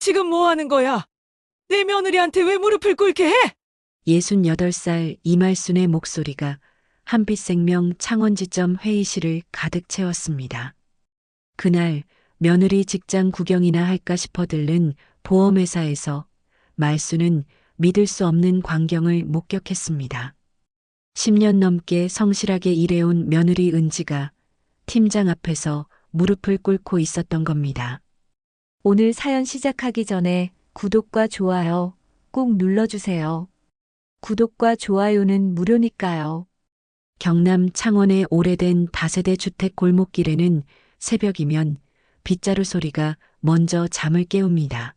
지금 뭐 하는 거야? 내 며느리한테 왜 무릎을 꿇게 해? 68살 이말순의 목소리가 한빛생명 창원지점 회의실을 가득 채웠습니다. 그날 며느리 직장 구경이나 할까 싶어 들른 보험회사에서 말순은 믿을 수 없는 광경을 목격했습니다. 10년 넘게 성실하게 일해온 며느리 은지가 팀장 앞에서 무릎을 꿇고 있었던 겁니다. 오늘 사연 시작하기 전에 구독과 좋아요 꼭 눌러주세요. 구독과 좋아요는 무료니까요. 경남 창원의 오래된 다세대 주택 골목길에는 새벽이면 빗자루 소리가 먼저 잠을 깨웁니다.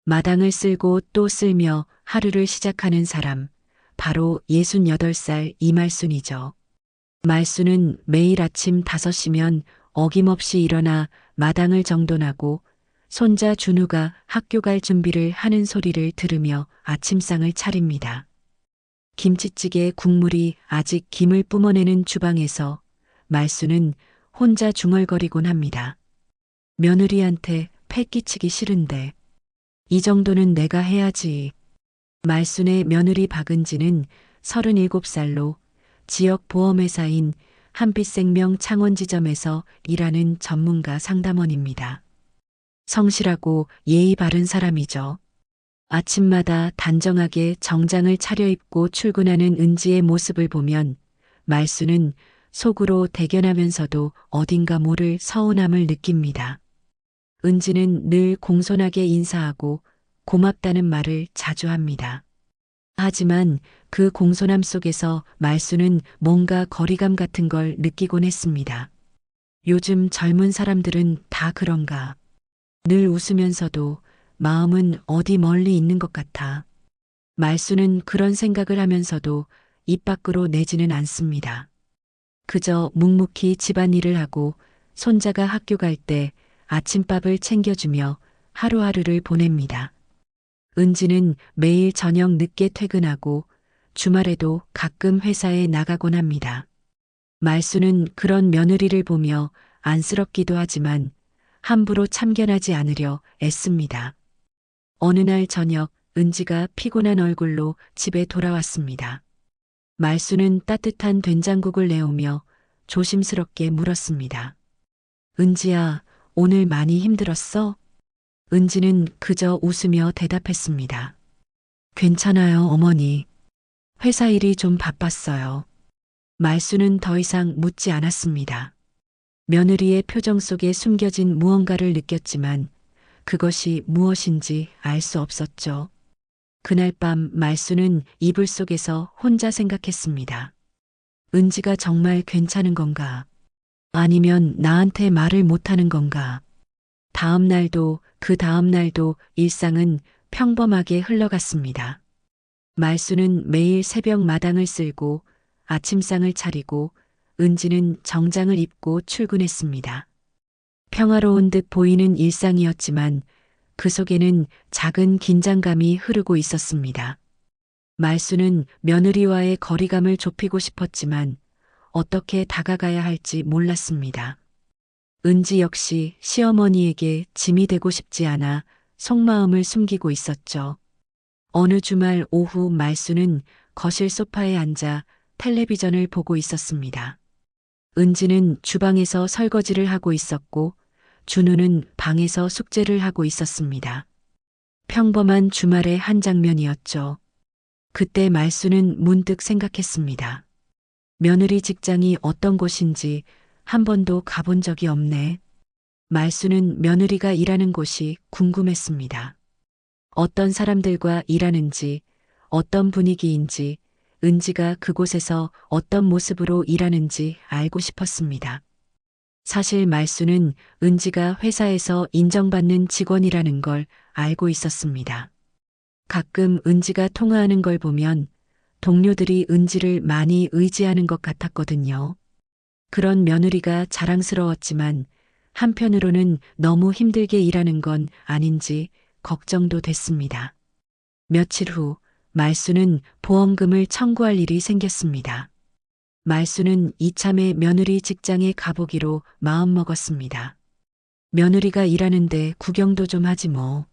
마당을 쓸고 또 쓸며 하루를 시작하는 사람, 바로 68살 이말순이죠. 말순은 매일 아침 5시면 어김없이 일어나 마당을 정돈하고 손자 준우가 학교 갈 준비를 하는 소리를 들으며 아침상을 차립니다. 김치찌개 국물이 아직 김을 뿜어내는 주방에서 말순은 혼자 중얼거리곤 합니다. 며느리한테 패 끼치기 싫은데 이 정도는 내가 해야지. 말순의 며느리 박은지는 37살로 지역 보험회사인 한빛생명 창원지점에서 일하는 전문가 상담원입니다. 성실하고 예의 바른 사람이죠. 아침마다 단정하게 정장을 차려입고 출근하는 은지의 모습을 보면 말순은 속으로 대견하면서도 어딘가 모를 서운함을 느낍니다. 은지는 늘 공손하게 인사하고 고맙다는 말을 자주 합니다. 하지만 그 공손함 속에서 말순은 뭔가 거리감 같은 걸 느끼곤 했습니다. 요즘 젊은 사람들은 다 그런가. 늘 웃으면서도 마음은 어디 멀리 있는 것 같아. 말순은 그런 생각을 하면서도 입 밖으로 내지는 않습니다. 그저 묵묵히 집안일을 하고 손자가 학교 갈 때 아침밥을 챙겨주며 하루하루를 보냅니다. 은지는 매일 저녁 늦게 퇴근하고 주말에도 가끔 회사에 나가곤 합니다. 말순은 그런 며느리를 보며 안쓰럽기도 하지만 함부로 참견하지 않으려 애씁니다. 어느 날 저녁 은지가 피곤한 얼굴로 집에 돌아왔습니다. 말순은 따뜻한 된장국을 내오며 조심스럽게 물었습니다. 은지야, 오늘 많이 힘들었어? 은지는 그저 웃으며 대답했습니다. 괜찮아요, 어머니. 회사 일이 좀 바빴어요. 말순은 더 이상 묻지 않았습니다. 며느리의 표정 속에 숨겨진 무언가를 느꼈지만 그것이 무엇인지 알 수 없었죠. 그날 밤 말순은 이불 속에서 혼자 생각했습니다. 은지가 정말 괜찮은 건가? 아니면 나한테 말을 못하는 건가? 다음 날도 그 다음 날도 일상은 평범하게 흘러갔습니다. 말순은 매일 새벽 마당을 쓸고 아침상을 차리고 은지는 정장을 입고 출근했습니다. 평화로운 듯 보이는 일상이었지만 그 속에는 작은 긴장감이 흐르고 있었습니다. 말순은 며느리와의 거리감을 좁히고 싶었지만 어떻게 다가가야 할지 몰랐습니다. 은지 역시 시어머니에게 짐이 되고 싶지 않아 속마음을 숨기고 있었죠. 어느 주말 오후 말순은 거실 소파에 앉아 텔레비전을 보고 있었습니다. 은지는 주방에서 설거지를 하고 있었고 준우는 방에서 숙제를 하고 있었습니다. 평범한 주말의 한 장면이었죠. 그때 말순은 문득 생각했습니다. 며느리 직장이 어떤 곳인지 한 번도 가본 적이 없네. 말순은 며느리가 일하는 곳이 궁금했습니다. 어떤 사람들과 일하는지, 어떤 분위기인지, 은지가 그곳에서 어떤 모습으로 일하는지 알고 싶었습니다. 사실 말순은 은지가 회사에서 인정받는 직원이라는 걸 알고 있었습니다. 가끔 은지가 통화하는 걸 보면 동료들이 은지를 많이 의지하는 것 같았거든요. 그런 며느리가 자랑스러웠지만 한편으로는 너무 힘들게 일하는 건 아닌지 걱정도 됐습니다. 며칠 후 말순은 보험금을 청구할 일이 생겼습니다. 말순은 이참에 며느리 직장에 가보기로 마음먹었습니다. 며느리가 일하는데 구경도 좀 하지 뭐.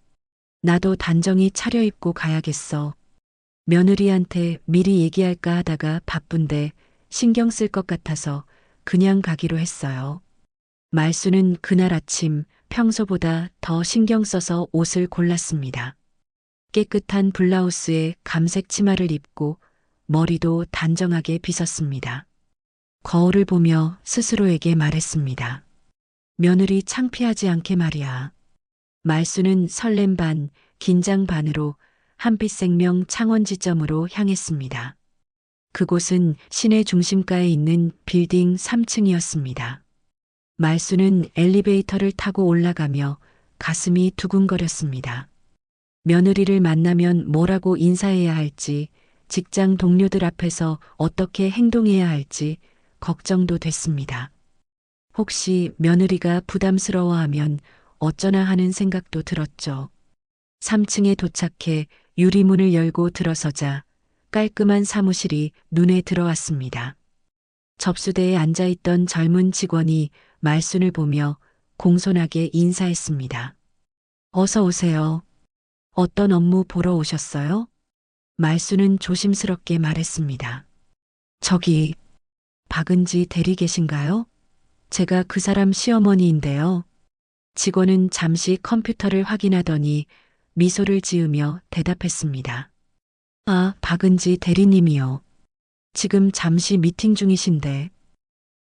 나도 단정히 차려입고 가야겠어. 며느리한테 미리 얘기할까 하다가 바쁜데 신경 쓸 것 같아서 그냥 가기로 했어요. 말수는 그날 아침 평소보다 더 신경 써서 옷을 골랐습니다. 깨끗한 블라우스에 감색 치마를 입고 머리도 단정하게 빗었습니다. 거울을 보며 스스로에게 말했습니다. 며느리 창피하지 않게 말이야. 말수는 설렘 반, 긴장 반으로 한빛생명 창원지점으로 향했습니다. 그곳은 시내 중심가에 있는 빌딩 3층이었습니다. 말수는 엘리베이터를 타고 올라가며 가슴이 두근거렸습니다. 며느리를 만나면 뭐라고 인사해야 할지, 직장 동료들 앞에서 어떻게 행동해야 할지 걱정도 됐습니다. 혹시 며느리가 부담스러워하면 어쩌나 하는 생각도 들었죠. 3층에 도착해 유리문을 열고 들어서자 깔끔한 사무실이 눈에 들어왔습니다. 접수대에 앉아있던 젊은 직원이 말순을 보며 공손하게 인사했습니다. 어서 오세요. 어떤 업무 보러 오셨어요? 말순은 조심스럽게 말했습니다. 저기, 박은지 대리 계신가요? 제가 그 사람 시어머니인데요. 직원은 잠시 컴퓨터를 확인하더니 미소를 지으며 대답했습니다. 아, 박은지 대리님이요. 지금 잠시 미팅 중이신데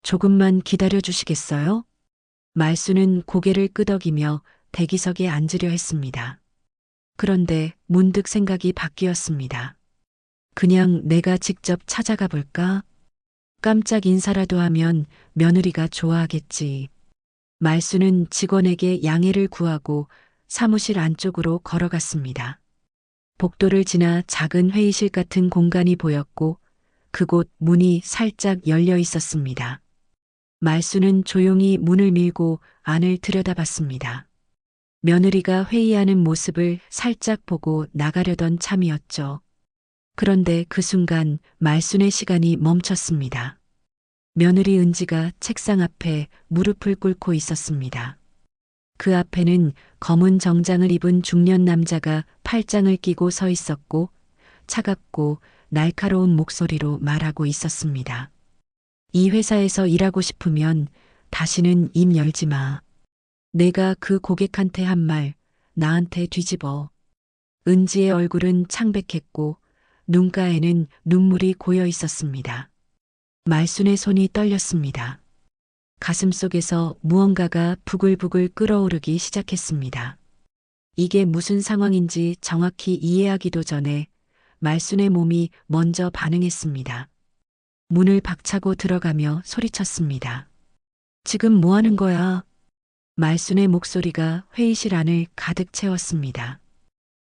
조금만 기다려 주시겠어요? 말수는 고개를 끄덕이며 대기석에 앉으려 했습니다. 그런데 문득 생각이 바뀌었습니다. 그냥 내가 직접 찾아가 볼까? 깜짝 인사라도 하면 며느리가 좋아하겠지. 말수는 직원에게 양해를 구하고 사무실 안쪽으로 걸어갔습니다. 복도를 지나 작은 회의실 같은 공간이 보였고 그곳 문이 살짝 열려 있었습니다. 말수는 조용히 문을 밀고 안을 들여다봤습니다. 며느리가 회의하는 모습을 살짝 보고 나가려던 참이었죠. 그런데 그 순간 말순의 시간이 멈췄습니다. 며느리 은지가 책상 앞에 무릎을 꿇고 있었습니다. 그 앞에는 검은 정장을 입은 중년 남자가 팔짱을 끼고 서 있었고 차갑고 날카로운 목소리로 말하고 있었습니다. 이 회사에서 일하고 싶으면 다시는 입 열지 마. 내가 그 고객한테 한 말 나한테 뒤집어. 은지의 얼굴은 창백했고 눈가에는 눈물이 고여 있었습니다. 말순의 손이 떨렸습니다. 가슴속에서 무언가가 부글부글 끓어오르기 시작했습니다. 이게 무슨 상황인지 정확히 이해하기도 전에 말순의 몸이 먼저 반응했습니다. 문을 박차고 들어가며 소리쳤습니다. 지금 뭐 하는 거야? 말순의 목소리가 회의실 안을 가득 채웠습니다.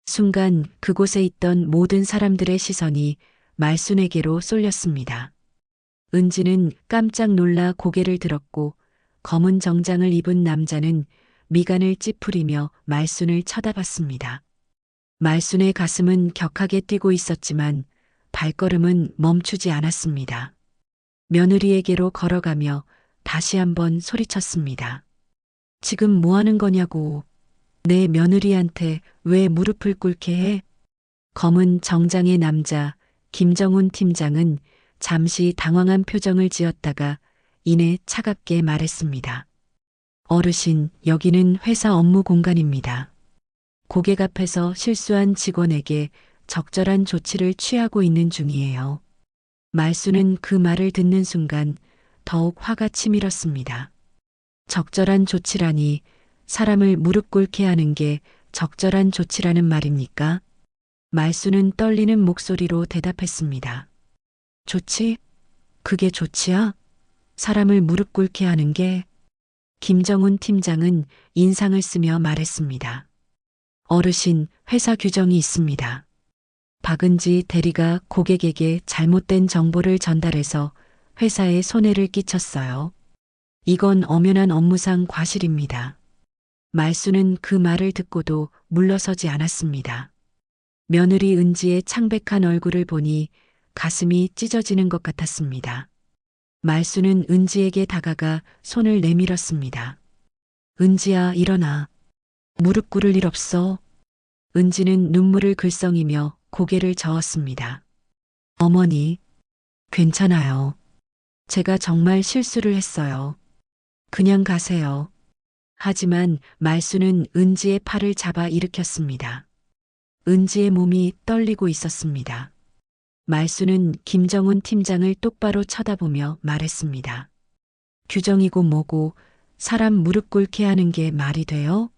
순간 그곳에 있던 모든 사람들의 시선이 말순에게로 쏠렸습니다. 은지는 깜짝 놀라 고개를 들었고 검은 정장을 입은 남자는 미간을 찌푸리며 말순을 쳐다봤습니다. 말순의 가슴은 격하게 뛰고 있었지만 발걸음은 멈추지 않았습니다. 며느리에게로 걸어가며 다시 한번 소리쳤습니다. 지금 뭐 하는 거냐고. 내 며느리한테 왜 무릎을 꿇게 해? 검은 정장의 남자 김정훈 팀장은 잠시 당황한 표정을 지었다가 이내 차갑게 말했습니다. 어르신, 여기는 회사 업무 공간입니다. 고객 앞에서 실수한 직원에게 적절한 조치를 취하고 있는 중이에요. 말수는 그 말을 듣는 순간 더욱 화가 치밀었습니다. 적절한 조치라니 사람을 무릎 꿇게 하는 게 적절한 조치라는 말입니까? 말수는 떨리는 목소리로 대답했습니다. 조치? 그게 조치야? 사람을 무릎 꿇게 하는 게? 김정훈 팀장은 인상을 쓰며 말했습니다. 어르신, 회사 규정이 있습니다. 박은지 대리가 고객에게 잘못된 정보를 전달해서 회사에 손해를 끼쳤어요. 이건 엄연한 업무상 과실입니다. 말수는 그 말을 듣고도 물러서지 않았습니다. 며느리 은지의 창백한 얼굴을 보니 가슴이 찢어지는 것 같았습니다. 말수는 은지에게 다가가 손을 내밀었습니다. 은지야, 일어나. 무릎 꿇을 일 없어. 은지는 눈물을 글썽이며 고개를 저었습니다. 어머니, 괜찮아요. 제가 정말 실수를 했어요. 그냥 가세요. 하지만 말수는 은지의 팔을 잡아 일으켰습니다. 은지의 몸이 떨리고 있었습니다. 말수는 김정훈 팀장을 똑바로 쳐다보며 말했습니다. 규정이고 뭐고 사람 무릎 꿇게 하는 게 말이 돼요?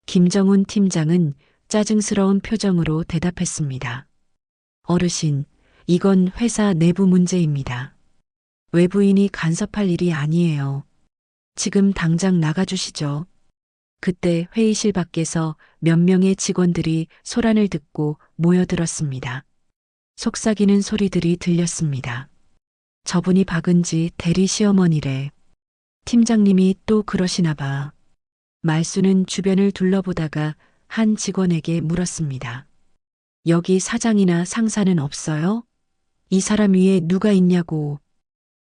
김정훈 팀장은 짜증스러운 표정으로 대답했습니다. 어르신, 이건 회사 내부 문제입니다. 외부인이 간섭할 일이 아니에요. 지금 당장 나가주시죠. 그때 회의실 밖에서 몇 명의 직원들이 소란을 듣고 모여들었습니다. 속삭이는 소리들이 들렸습니다. 저분이 박은지 대리 시어머니래. 팀장님이 또 그러시나 봐. 말수는 주변을 둘러보다가 한 직원에게 물었습니다. 여기 사장이나 상사는 없어요? 이 사람 위에 누가 있냐고.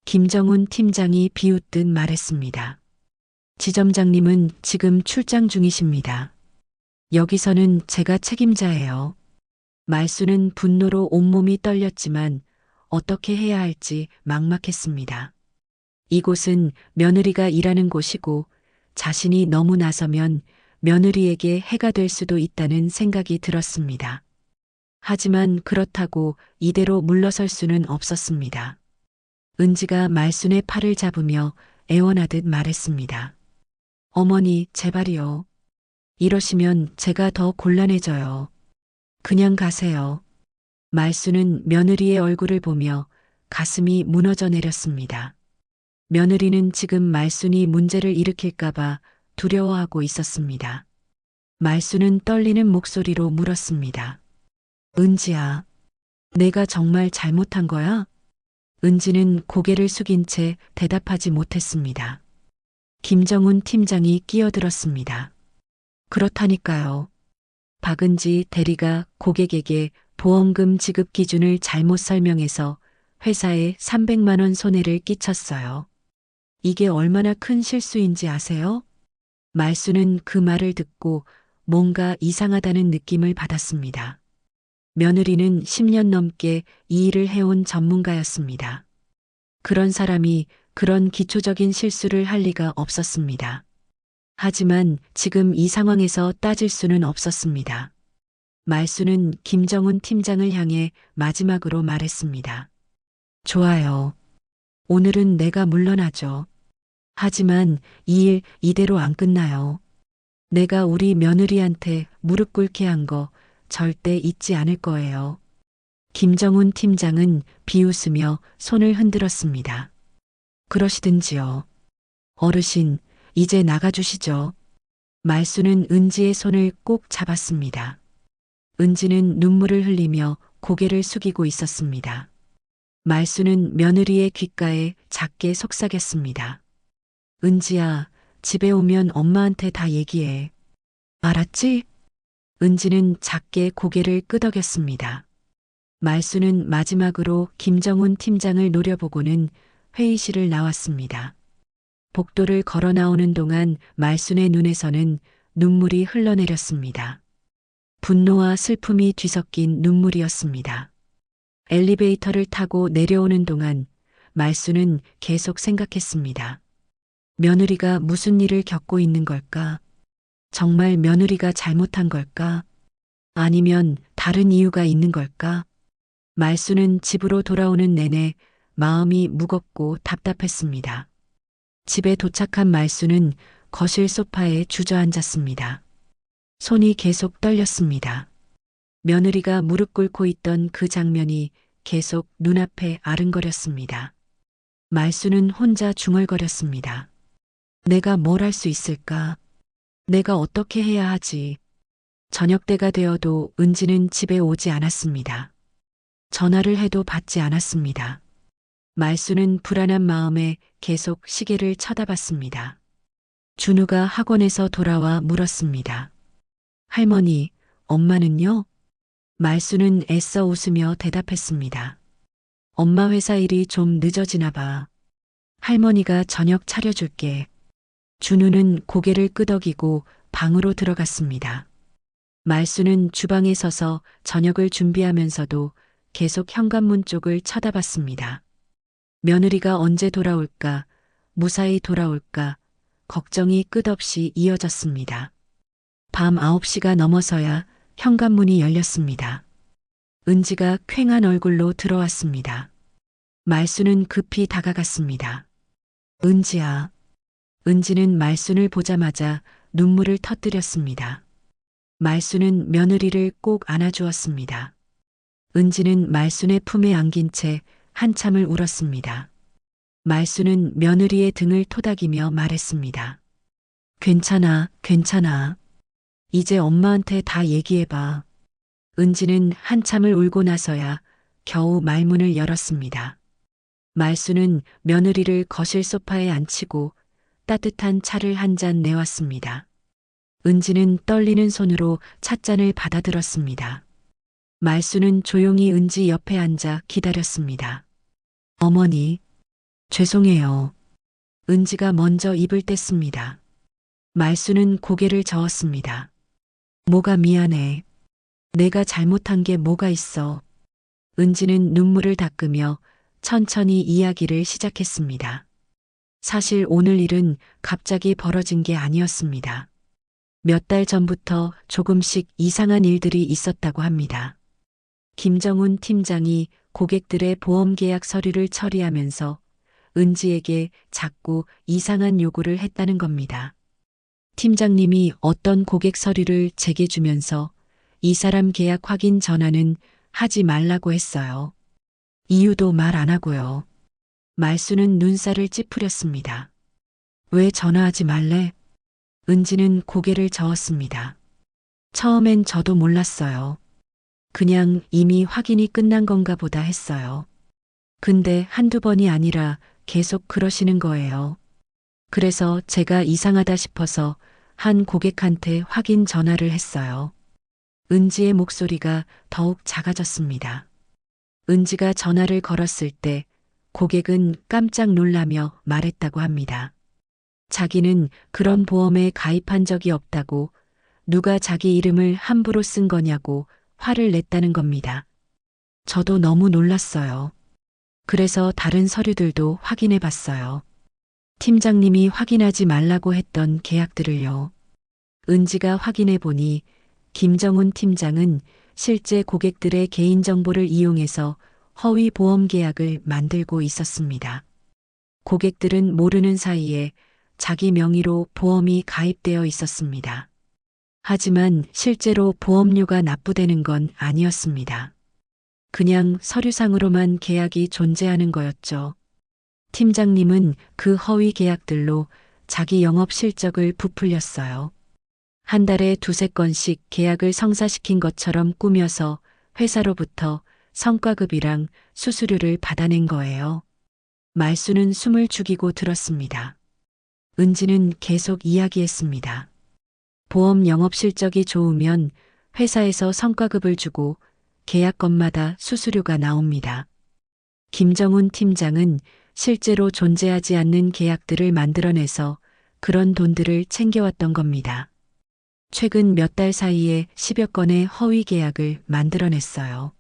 김정훈 팀장이 비웃듯 말했습니다. 지점장님은 지금 출장 중이십니다. 여기서는 제가 책임자예요. 말수는 분노로 온몸이 떨렸지만 어떻게 해야 할지 막막했습니다. 이곳은 며느리가 일하는 곳이고 자신이 너무 나서면 며느리에게 해가 될 수도 있다는 생각이 들었습니다. 하지만 그렇다고 이대로 물러설 수는 없었습니다. 은지가 말순의 팔을 잡으며 애원하듯 말했습니다. 어머니, 제발이요. 이러시면 제가 더 곤란해져요. 그냥 가세요. 말수는 며느리의 얼굴을 보며 가슴이 무너져 내렸습니다. 며느리는 지금 말순이 문제를 일으킬까봐 두려워하고 있었습니다. 말수는 떨리는 목소리로 물었습니다. 은지야, 내가 정말 잘못한 거야? 은지는 고개를 숙인 채 대답하지 못했습니다. 김정훈 팀장이 끼어들었습니다. 그렇다니까요. 박은지 대리가 고객에게 보험금 지급 기준을 잘못 설명해서 회사에 300만 원 손해를 끼쳤어요. 이게 얼마나 큰 실수인지 아세요? 말수는 그 말을 듣고 뭔가 이상하다는 느낌을 받았습니다. 며느리는 10년 넘게 이 일을 해온 전문가였습니다. 그런 사람이 그런 기초적인 실수를 할 리가 없었습니다. 하지만 지금 이 상황에서 따질 수는 없었습니다. 말수는 김정훈 팀장을 향해 마지막으로 말했습니다. 좋아요. 오늘은 내가 물러나죠. 하지만 이 일 이대로 안 끝나요. 내가 우리 며느리한테 무릎 꿇게 한 거 절대 잊지 않을 거예요. 김정훈 팀장은 비웃으며 손을 흔들었습니다. 그러시든지요. 어르신, 이제 나가주시죠. 말수는 은지의 손을 꼭 잡았습니다. 은지는 눈물을 흘리며 고개를 숙이고 있었습니다. 말수는 며느리의 귓가에 작게 속삭였습니다. 은지야, 집에 오면 엄마한테 다 얘기해. 알았지? 은지는 작게 고개를 끄덕였습니다. 말수는 마지막으로 김정훈 팀장을 노려보고는 회의실을 나왔습니다. 복도를 걸어 나오는 동안 말순의 눈에서는 눈물이 흘러내렸습니다. 분노와 슬픔이 뒤섞인 눈물이었습니다. 엘리베이터를 타고 내려오는 동안 말수는 계속 생각했습니다. 며느리가 무슨 일을 겪고 있는 걸까? 정말 며느리가 잘못한 걸까? 아니면 다른 이유가 있는 걸까? 말수는 집으로 돌아오는 내내 마음이 무겁고 답답했습니다. 집에 도착한 말수는 거실 소파에 주저앉았습니다. 손이 계속 떨렸습니다. 며느리가 무릎 꿇고 있던 그 장면이 계속 눈앞에 아른거렸습니다. 말수는 혼자 중얼거렸습니다. 내가 뭘 할 수 있을까? 내가 어떻게 해야 하지? 저녁 때가 되어도 은지는 집에 오지 않았습니다. 전화를 해도 받지 않았습니다. 말수는 불안한 마음에 계속 시계를 쳐다봤습니다. 준우가 학원에서 돌아와 물었습니다. 할머니, 엄마는요? 말수는 애써 웃으며 대답했습니다. 엄마 회사 일이 좀 늦어지나 봐. 할머니가 저녁 차려줄게. 준우는 고개를 끄덕이고 방으로 들어갔습니다. 말수는 주방에 서서 저녁을 준비하면서도 계속 현관문 쪽을 쳐다봤습니다. 며느리가 언제 돌아올까, 무사히 돌아올까, 걱정이 끝없이 이어졌습니다. 밤 9시가 넘어서야 현관문이 열렸습니다. 은지가 퀭한 얼굴로 들어왔습니다. 말수는 급히 다가갔습니다. 은지야. 은지는 말순을 보자마자 눈물을 터뜨렸습니다. 말순은 며느리를 꼭 안아주었습니다. 은지는 말순의 품에 안긴 채 한참을 울었습니다. 말순은 며느리의 등을 토닥이며 말했습니다. 괜찮아, 괜찮아. 이제 엄마한테 다 얘기해봐. 은지는 한참을 울고 나서야 겨우 말문을 열었습니다. 말순은 며느리를 거실 소파에 앉히고 따뜻한 차를 한 잔 내왔습니다. 은지는 떨리는 손으로 찻잔을 받아들었습니다. 말수는 조용히 은지 옆에 앉아 기다렸습니다. 어머니, 죄송해요. 은지가 먼저 입을 뗐습니다. 말수는 고개를 저었습니다. 뭐가 미안해. 내가 잘못한 게 뭐가 있어. 은지는 눈물을 닦으며 천천히 이야기를 시작했습니다. 사실 오늘 일은 갑자기 벌어진 게 아니었습니다. 몇 달 전부터 조금씩 이상한 일들이 있었다고 합니다. 김정훈 팀장이 고객들의 보험 계약 서류를 처리하면서 은지에게 자꾸 이상한 요구를 했다는 겁니다. 팀장님이 어떤 고객 서류를 제게 주면서 이 사람 계약 확인 전화는 하지 말라고 했어요. 이유도 말 안 하고요. 말수는 눈살을 찌푸렸습니다. 왜 전화하지 말래? 은지는 고개를 저었습니다. 처음엔 저도 몰랐어요. 그냥 이미 확인이 끝난 건가 보다 했어요. 근데 한두 번이 아니라 계속 그러시는 거예요. 그래서 제가 이상하다 싶어서 한 고객한테 확인 전화를 했어요. 은지의 목소리가 더욱 작아졌습니다. 은지가 전화를 걸었을 때 고객은 깜짝 놀라며 말했다고 합니다. 자기는 그런 보험에 가입한 적이 없다고, 누가 자기 이름을 함부로 쓴 거냐고 화를 냈다는 겁니다. 저도 너무 놀랐어요. 그래서 다른 서류들도 확인해 봤어요. 팀장님이 확인하지 말라고 했던 계약들을요. 은지가 확인해 보니 김정훈 팀장은 실제 고객들의 개인정보를 이용해서 허위 보험 계약을 만들고 있었습니다. 고객들은 모르는 사이에 자기 명의로 보험이 가입되어 있었습니다. 하지만 실제로 보험료가 납부되는 건 아니었습니다. 그냥 서류상으로만 계약이 존재하는 거였죠. 팀장님은 그 허위 계약들로 자기 영업 실적을 부풀렸어요. 한 달에 두세 건씩 계약을 성사시킨 것처럼 꾸며서 회사로부터 성과급이랑 수수료를 받아낸 거예요. 말수는 숨을 죽이고 들었습니다. 은지는 계속 이야기했습니다. 보험 영업 실적이 좋으면 회사에서 성과급을 주고 계약건마다 수수료가 나옵니다. 김정훈 팀장은 실제로 존재하지 않는 계약들을 만들어내서 그런 돈들을 챙겨왔던 겁니다. 최근 몇 달 사이에 10여 건의 허위 계약을 만들어냈어요.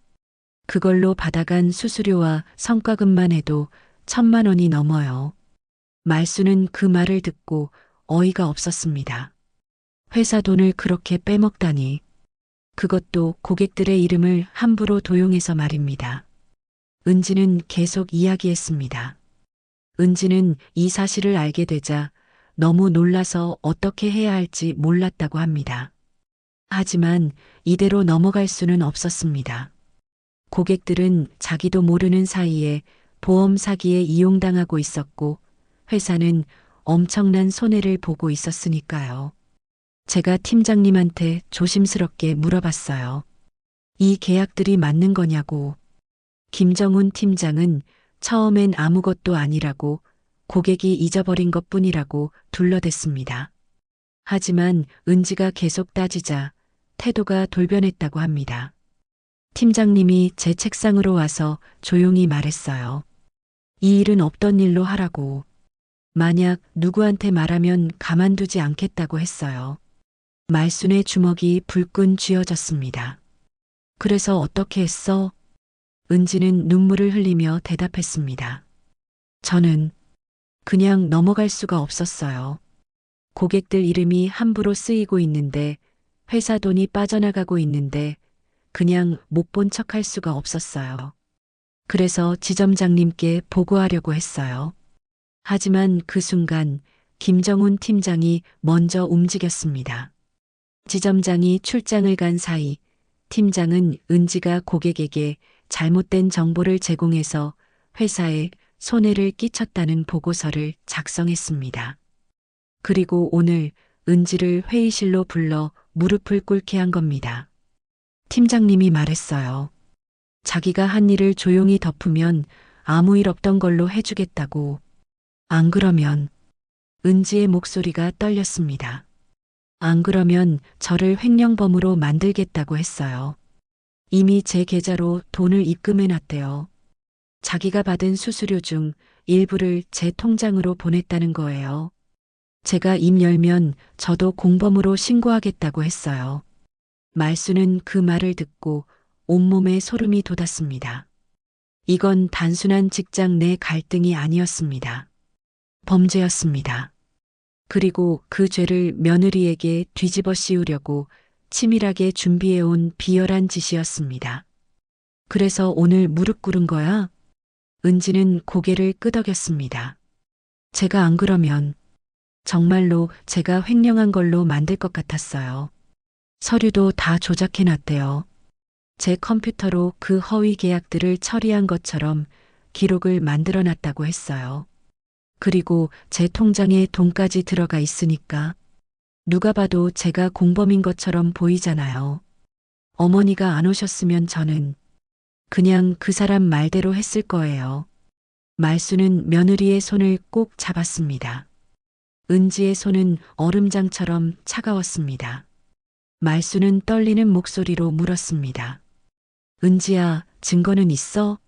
그걸로 받아간 수수료와 성과금만 해도 1,000만 원이 넘어요. 말수는 그 말을 듣고 어이가 없었습니다. 회사 돈을 그렇게 빼먹다니. 그것도 고객들의 이름을 함부로 도용해서 말입니다. 은지는 계속 이야기했습니다. 은지는 이 사실을 알게 되자 너무 놀라서 어떻게 해야 할지 몰랐다고 합니다. 하지만 이대로 넘어갈 수는 없었습니다. 고객들은 자기도 모르는 사이에 보험 사기에 이용당하고 있었고 회사는 엄청난 손해를 보고 있었으니까요. 제가 팀장님한테 조심스럽게 물어봤어요. 이 계약들이 맞는 거냐고. 김정훈 팀장은 처음엔 아무것도 아니라고, 고객이 잊어버린 것뿐이라고 둘러댔습니다. 하지만 은지가 계속 따지자 태도가 돌변했다고 합니다. 팀장님이 제 책상으로 와서 조용히 말했어요. 이 일은 없던 일로 하라고. 만약 누구한테 말하면 가만두지 않겠다고 했어요. 말순의 주먹이 불끈 쥐어졌습니다. 그래서 어떻게 했어? 은지는 눈물을 흘리며 대답했습니다. 저는 그냥 넘어갈 수가 없었어요. 고객들 이름이 함부로 쓰이고 있는데, 회사 돈이 빠져나가고 있는데, 그냥 못 본 척할 수가 없었어요. 그래서 지점장님께 보고하려고 했어요. 하지만 그 순간 김정훈 팀장이 먼저 움직였습니다. 지점장이 출장을 간 사이 팀장은 은지가 고객에게 잘못된 정보를 제공해서 회사에 손해를 끼쳤다는 보고서를 작성했습니다. 그리고 오늘 은지를 회의실로 불러 무릎을 꿇게 한 겁니다. 팀장님이 말했어요. 자기가 한 일을 조용히 덮으면 아무 일 없던 걸로 해주겠다고. 안 그러면 은지의 목소리가 떨렸습니다. 안 그러면 저를 횡령범으로 만들겠다고 했어요. 이미 제 계좌로 돈을 입금해 놨대요. 자기가 받은 수수료 중 일부를 제 통장으로 보냈다는 거예요. 제가 입 열면 저도 공범으로 신고하겠다고 했어요. 말수는 그 말을 듣고 온몸에 소름이 돋았습니다. 이건 단순한 직장 내 갈등이 아니었습니다. 범죄였습니다. 그리고 그 죄를 며느리에게 뒤집어 씌우려고 치밀하게 준비해온 비열한 짓이었습니다. 그래서 오늘 무릎 꿇은 거야? 은지는 고개를 끄덕였습니다. 제가 안 그러면 정말로 제가 횡령한 걸로 만들 것 같았어요. 서류도 다 조작해 놨대요. 제 컴퓨터로 그 허위 계약들을 처리한 것처럼 기록을 만들어 놨다고 했어요. 그리고 제 통장에 돈까지 들어가 있으니까 누가 봐도 제가 공범인 것처럼 보이잖아요. 어머니가 안 오셨으면 저는 그냥 그 사람 말대로 했을 거예요. 말수는 며느리의 손을 꼭 잡았습니다. 은지의 손은 얼음장처럼 차가웠습니다. 말수는 떨리는 목소리로 물었습니다. 은지야, 증거는 있어?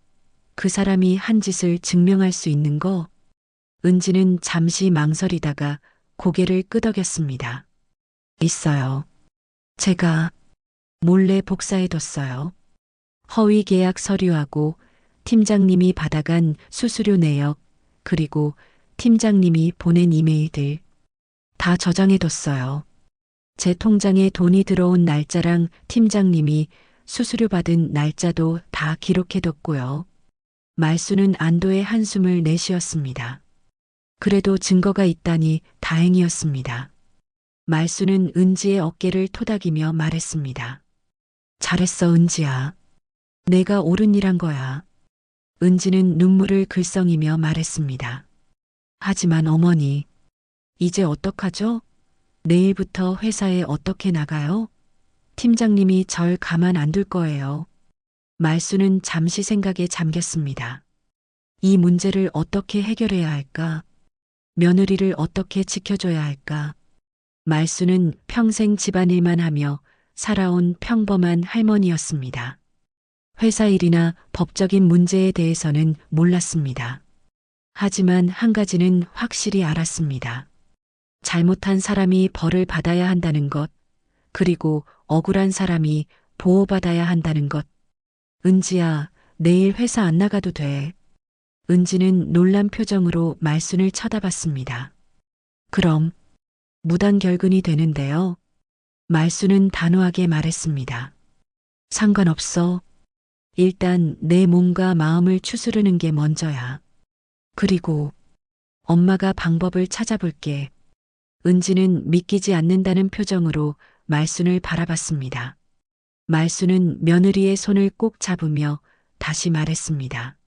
그 사람이 한 짓을 증명할 수 있는 거? 은지는 잠시 망설이다가 고개를 끄덕였습니다. 있어요. 제가 몰래 복사해뒀어요. 허위 계약 서류하고 팀장님이 받아간 수수료 내역, 그리고 팀장님이 보낸 이메일들 다 저장해뒀어요. 제 통장에 돈이 들어온 날짜랑 팀장님이 수수료 받은 날짜도 다 기록해뒀고요. 말수는 안도의 한숨을 내쉬었습니다. 그래도 증거가 있다니 다행이었습니다. 말수는 은지의 어깨를 토닥이며 말했습니다. 잘했어, 은지야. 내가 옳은 일 한 거야. 은지는 눈물을 글썽이며 말했습니다. 하지만 어머니, 이제 어떡하죠? 내일부터 회사에 어떻게 나가요? 팀장님이 절 가만 안 둘 거예요. 말수는 잠시 생각에 잠겼습니다. 이 문제를 어떻게 해결해야 할까? 며느리를 어떻게 지켜줘야 할까? 말수는 평생 집안일만 하며 살아온 평범한 할머니였습니다. 회사 일이나 법적인 문제에 대해서는 몰랐습니다. 하지만 한 가지는 확실히 알았습니다. 잘못한 사람이 벌을 받아야 한다는 것, 그리고 억울한 사람이 보호받아야 한다는 것. 은지야, 내일 회사 안 나가도 돼. 은지는 놀란 표정으로 말순을 쳐다봤습니다. 그럼 무단결근이 되는데요. 말순은 단호하게 말했습니다. 상관없어. 일단 내 몸과 마음을 추스르는 게 먼저야. 그리고 엄마가 방법을 찾아볼게. 은지는 믿기지 않는다는 표정으로 말순을 바라봤습니다. 말순은 며느리의 손을 꼭 잡으며 다시 말했습니다.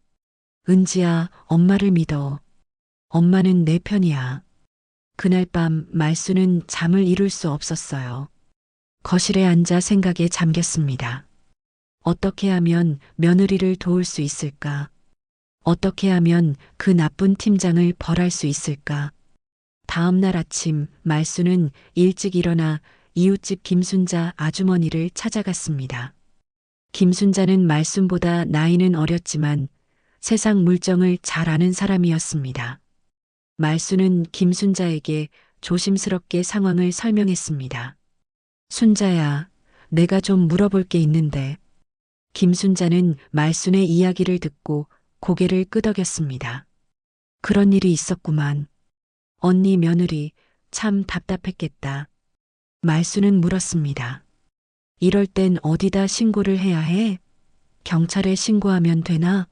은지야, 엄마를 믿어. 엄마는 내 편이야. 그날 밤 말순은 잠을 이룰 수 없었어요. 거실에 앉아 생각에 잠겼습니다. 어떻게 하면 며느리를 도울 수 있을까? 어떻게 하면 그 나쁜 팀장을 벌할 수 있을까? 다음 날 아침 말순은 일찍 일어나 이웃집 김순자 아주머니를 찾아갔습니다. 김순자는 말순보다 나이는 어렸지만 세상 물정을 잘 아는 사람이었습니다. 말순은 김순자에게 조심스럽게 상황을 설명했습니다. 순자야, 내가 좀 물어볼 게 있는데. 김순자는 말순의 이야기를 듣고 고개를 끄덕였습니다. 그런 일이 있었구만. 언니 며느리 참 답답했겠다. 말순은 물었습니다. 이럴 땐 어디다 신고를 해야 해? 경찰에 신고하면 되나?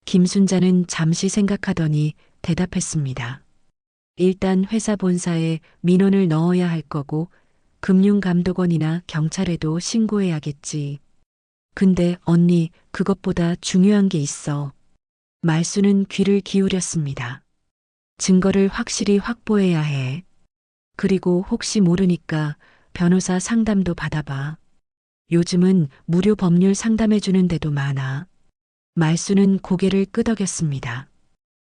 김순자는 잠시 생각하더니 대답했습니다. 일단 회사 본사에 민원을 넣어야 할 거고 금융감독원이나 경찰에도 신고해야겠지. 근데 언니, 그것보다 중요한 게 있어. 말수는 귀를 기울였습니다. 증거를 확실히 확보해야 해. 그리고 혹시 모르니까 변호사 상담도 받아봐. 요즘은 무료 법률 상담해주는 데도 많아. 말수는 고개를 끄덕였습니다.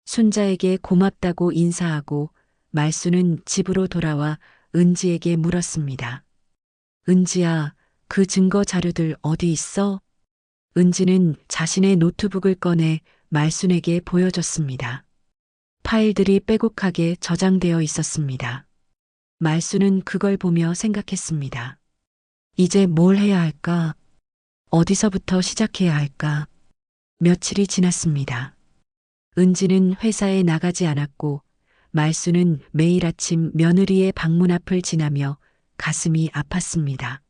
순자에게 고맙다고 인사하고 말수는 집으로 돌아와 은지에게 물었습니다. 은지야, 그 증거 자료들 어디 있어? 은지는 자신의 노트북을 꺼내 말순에게 보여줬습니다. 파일들이 빼곡하게 저장되어 있었습니다. 말순은 그걸 보며 생각했습니다. 이제 뭘 해야 할까? 어디서부터 시작해야 할까? 며칠이 지났습니다. 은지는 회사에 나가지 않았고 말순은 매일 아침 며느리의 방문 앞을 지나며 가슴이 아팠습니다.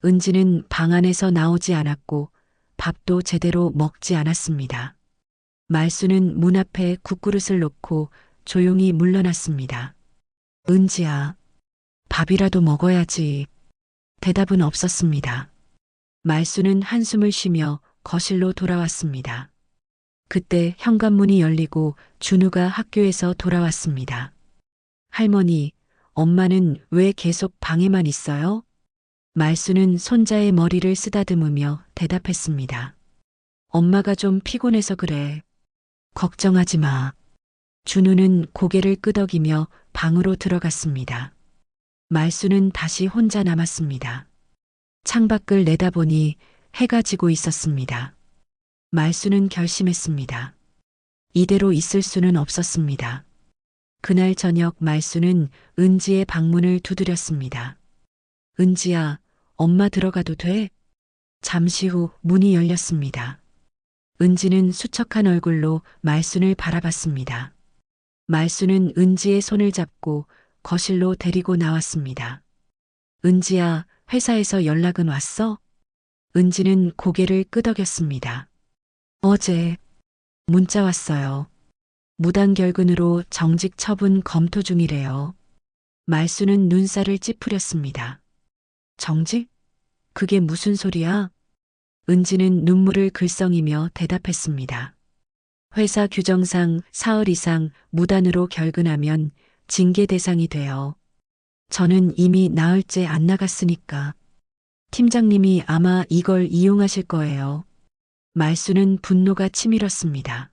은지는 방 안에서 나오지 않았고 밥도 제대로 먹지 않았습니다. 말순은 문 앞에 국그릇을 놓고 조용히 물러났습니다. 은지야, 밥이라도 먹어야지. 대답은 없었습니다. 말순은 한숨을 쉬며 거실로 돌아왔습니다. 그때 현관문이 열리고 준우가 학교에서 돌아왔습니다. 할머니, 엄마는 왜 계속 방에만 있어요? 말수는 손자의 머리를 쓰다듬으며 대답했습니다. 엄마가 좀 피곤해서 그래. 걱정하지 마. 준우는 고개를 끄덕이며 방으로 들어갔습니다. 말수는 다시 혼자 남았습니다. 창밖을 내다보니 해가 지고 있었습니다. 말수는 결심했습니다. 이대로 있을 수는 없었습니다. 그날 저녁 말수는 은지의 방문을 두드렸습니다. 은지야, 엄마 들어가도 돼? 잠시 후 문이 열렸습니다. 은지는 수척한 얼굴로 말순을 바라봤습니다. 말순은 은지의 손을 잡고 거실로 데리고 나왔습니다. 은지야, 회사에서 연락은 왔어? 은지는 고개를 끄덕였습니다. 어제 문자 왔어요. 무단결근으로 정직 처분 검토 중이래요. 말순은 눈살을 찌푸렸습니다. 정직? 그게 무슨 소리야? 은지는 눈물을 글썽이며 대답했습니다. 회사 규정상 사흘 이상 무단으로 결근하면 징계 대상이 돼요. 저는 이미 나흘째 안 나갔으니까. 팀장님이 아마 이걸 이용하실 거예요. 말수는 분노가 치밀었습니다.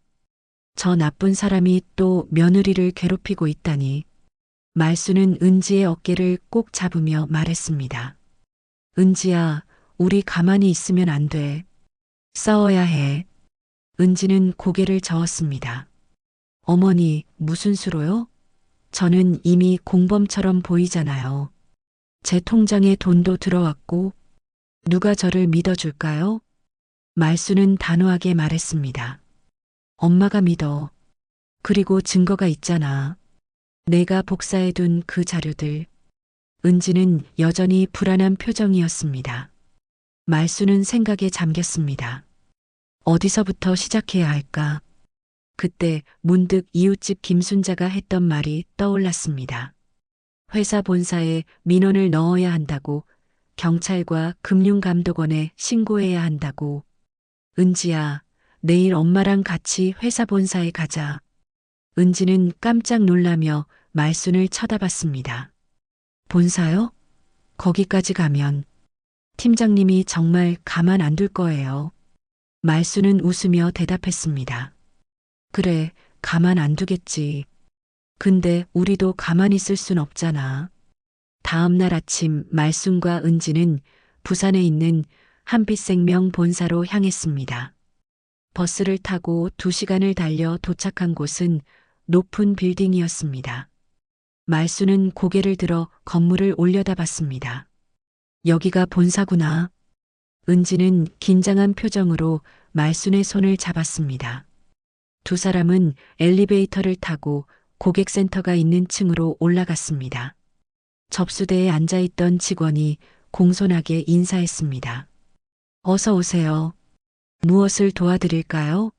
저 나쁜 사람이 또 며느리를 괴롭히고 있다니. 말수는 은지의 어깨를 꼭 잡으며 말했습니다. 은지야, 우리 가만히 있으면 안 돼. 싸워야 해. 은지는 고개를 저었습니다. 어머니, 무슨 수로요? 저는 이미 공범처럼 보이잖아요. 제 통장에 돈도 들어왔고, 누가 저를 믿어줄까요? 말수는 단호하게 말했습니다. 엄마가 믿어. 그리고 증거가 있잖아. 내가 복사해둔 그 자료들. 은지는 여전히 불안한 표정이었습니다. 말수는 생각에 잠겼습니다. 어디서부터 시작해야 할까? 그때 문득 이웃집 김순자가 했던 말이 떠올랐습니다. 회사 본사에 민원을 넣어야 한다고, 경찰과 금융감독원에 신고해야 한다고. 은지야, 내일 엄마랑 같이 회사 본사에 가자. 은지는 깜짝 놀라며 말순을 쳐다봤습니다. 본사요? 거기까지 가면 팀장님이 정말 가만 안 둘 거예요. 말수는 웃으며 대답했습니다. 그래, 가만 안 두겠지. 근데 우리도 가만히 있을 순 없잖아. 다음 날 아침 말순과 은지는 부산에 있는 한빛생명 본사로 향했습니다. 버스를 타고 2시간을 달려 도착한 곳은 높은 빌딩이었습니다. 말수는 고개를 들어 건물을 올려다봤습니다. 여기가 본사구나. 은지는 긴장한 표정으로 말순의 손을 잡았습니다. 두 사람은 엘리베이터를 타고 고객센터가 있는 층으로 올라갔습니다. 접수대에 앉아있던 직원이 공손하게 인사했습니다. 어서 오세요. 무엇을 도와드릴까요?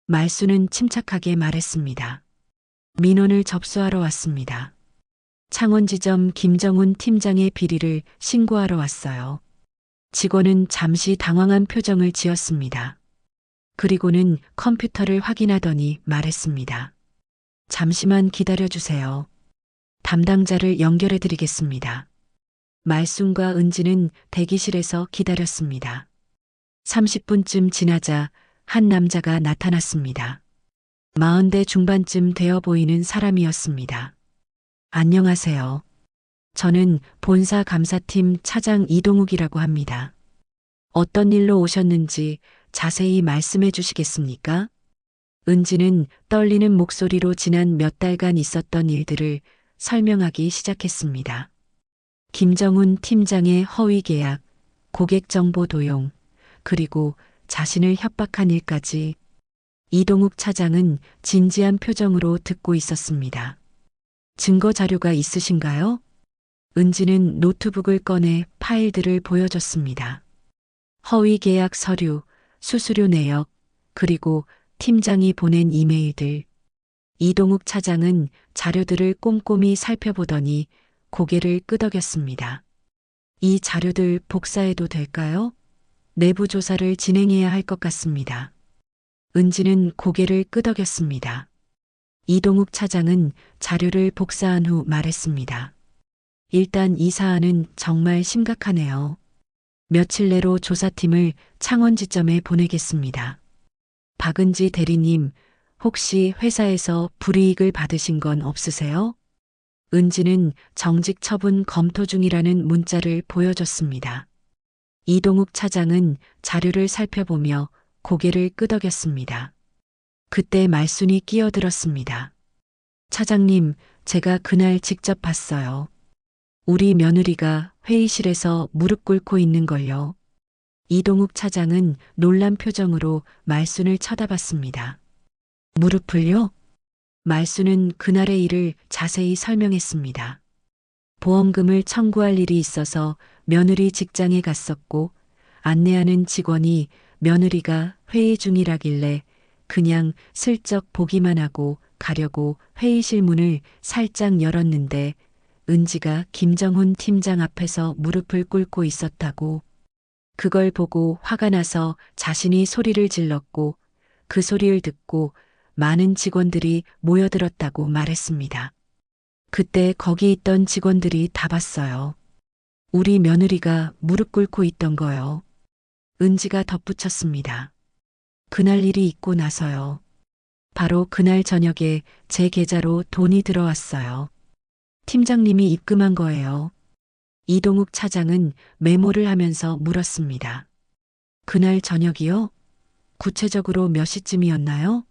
말순은 침착하게 말했습니다. 민원을 접수하러 왔습니다. 창원지점 김정훈 팀장의 비리를 신고하러 왔어요. 직원은 잠시 당황한 표정을 지었습니다. 그리고는 컴퓨터를 확인하더니 말했습니다. 잠시만 기다려주세요. 담당자를 연결해 드리겠습니다. 말순과 은지는 대기실에서 기다렸습니다. 30분쯤 지나자 한 남자가 나타났습니다. 40대 중반쯤 되어 보이는 사람이었습니다. 안녕하세요. 저는 본사 감사팀 차장 이동욱이라고 합니다. 어떤 일로 오셨는지 자세히 말씀해 주시겠습니까? 은지는 떨리는 목소리로 지난 몇 달간 있었던 일들을 설명하기 시작했습니다. 김정훈 팀장의 허위 계약, 고객 정보 도용, 그리고 자신을 협박한 일까지. 이동욱 차장은 진지한 표정으로 듣고 있었습니다. 증거 자료가 있으신가요? 은지는 노트북을 꺼내 파일들을 보여줬습니다. 허위 계약 서류, 수수료 내역, 그리고 팀장이 보낸 이메일들. 이동욱 차장은 자료들을 꼼꼼히 살펴보더니 고개를 끄덕였습니다. 이 자료들 복사해도 될까요? 내부 조사를 진행해야 할 것 같습니다. 은지는 고개를 끄덕였습니다. 이동욱 차장은 자료를 복사한 후 말했습니다. 일단 이 사안은 정말 심각하네요. 며칠 내로 조사팀을 창원지점에 보내겠습니다. 박은지 대리님, 혹시 회사에서 불이익을 받으신 건 없으세요? 은지는 정직 처분 검토 중이라는 문자를 보여줬습니다. 이동욱 차장은 자료를 살펴보며 고개를 끄덕였습니다. 그때 말순이 끼어들었습니다. 차장님, 제가 그날 직접 봤어요. 우리 며느리가 회의실에서 무릎 꿇고 있는 걸요. 이동욱 차장은 놀란 표정으로 말순을 쳐다봤습니다. 무릎을요? 말순은 그날의 일을 자세히 설명했습니다. 보험금을 청구할 일이 있어서 며느리 직장에 갔었고 안내하는 직원이 며느리가 회의 중이라길래 그냥 슬쩍 보기만 하고 가려고 회의실 문을 살짝 열었는데 은지가 김정훈 팀장 앞에서 무릎을 꿇고 있었다고. 그걸 보고 화가 나서 자신이 소리를 질렀고 그 소리를 듣고 많은 직원들이 모여들었다고 말했습니다. 그때 거기 있던 직원들이 다 봤어요. 우리 며느리가 무릎 꿇고 있던 거요. 은지가 덧붙였습니다. 그날 일이 있고 나서요. 바로 그날 저녁에 제 계좌로 돈이 들어왔어요. 팀장님이 입금한 거예요. 이동욱 차장은 메모를 하면서 물었습니다. 그날 저녁이요? 구체적으로 몇 시쯤이었나요?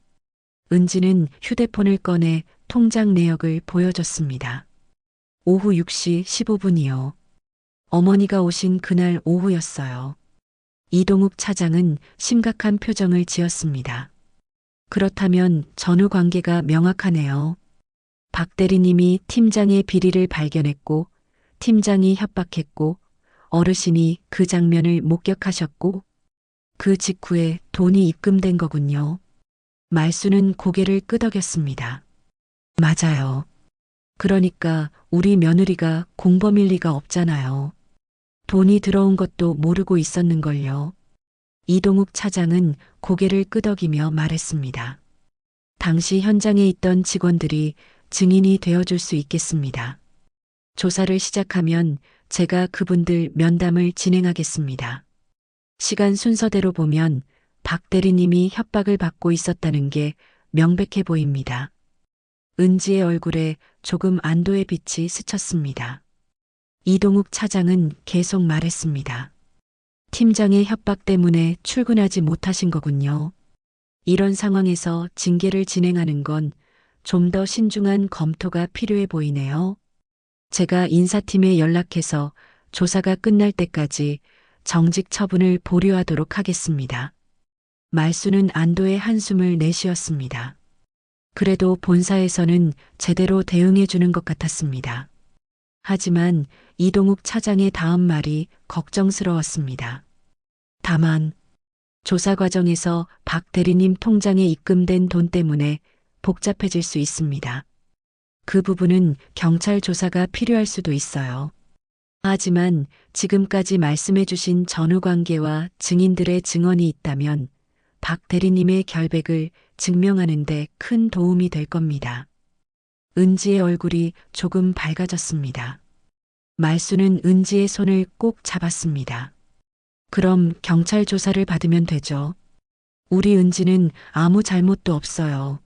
은지는 휴대폰을 꺼내 통장 내역을 보여줬습니다. 오후 6시 15분이요. 어머니가 오신 그날 오후였어요. 이동욱 차장은 심각한 표정을 지었습니다. 그렇다면 전후 관계가 명확하네요. 박 대리님이 팀장의 비리를 발견했고 팀장이 협박했고 어르신이 그 장면을 목격하셨고 그 직후에 돈이 입금된 거군요. 말순은 고개를 끄덕였습니다. 맞아요. 그러니까 우리 며느리가 공범일 리가 없잖아요. 돈이 들어온 것도 모르고 있었는걸요. 이동욱 차장은 고개를 끄덕이며 말했습니다. 당시 현장에 있던 직원들이 증인이 되어줄 수 있겠습니다. 조사를 시작하면 제가 그분들 면담을 진행하겠습니다. 시간 순서대로 보면 박 대리님이 협박을 받고 있었다는 게 명백해 보입니다. 은지의 얼굴에 조금 안도의 빛이 스쳤습니다. 이동욱 차장은 계속 말했습니다. 팀장의 협박 때문에 출근하지 못하신 거군요. 이런 상황에서 징계를 진행하는 건 좀 더 신중한 검토가 필요해 보이네요. 제가 인사팀에 연락해서 조사가 끝날 때까지 정직 처분을 보류하도록 하겠습니다. 말수는 안도의 한숨을 내쉬었습니다. 그래도 본사에서는 제대로 대응해 주는 것 같았습니다. 하지만 이동욱 차장의 다음 말이 걱정스러웠습니다. 다만 조사 과정에서 박 대리님 통장에 입금된 돈 때문에 복잡해질 수 있습니다. 그 부분은 경찰 조사가 필요할 수도 있어요. 하지만 지금까지 말씀해 주신 전후 관계와 증인들의 증언이 있다면 박 대리님의 결백을 증명하는 데 큰 도움이 될 겁니다. 은지의 얼굴이 조금 밝아졌습니다. 말수는 은지의 손을 꼭 잡았습니다. 그럼 경찰 조사를 받으면 되죠. 우리 은지는 아무 잘못도 없어요.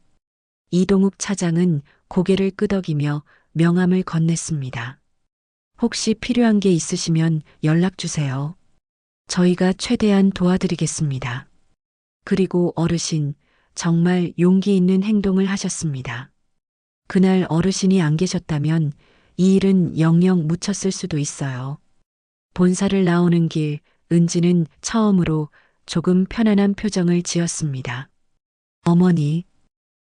이동욱 차장은 고개를 끄덕이며 명함을 건넸습니다. 혹시 필요한 게 있으시면 연락 주세요. 저희가 최대한 도와드리겠습니다. 그리고 어르신, 정말 용기 있는 행동을 하셨습니다. 그날 어르신이 안 계셨다면 이 일은 영영 묻혔을 수도 있어요. 본사를 나오는 길, 은지는 처음으로 조금 편안한 표정을 지었습니다. 어머니,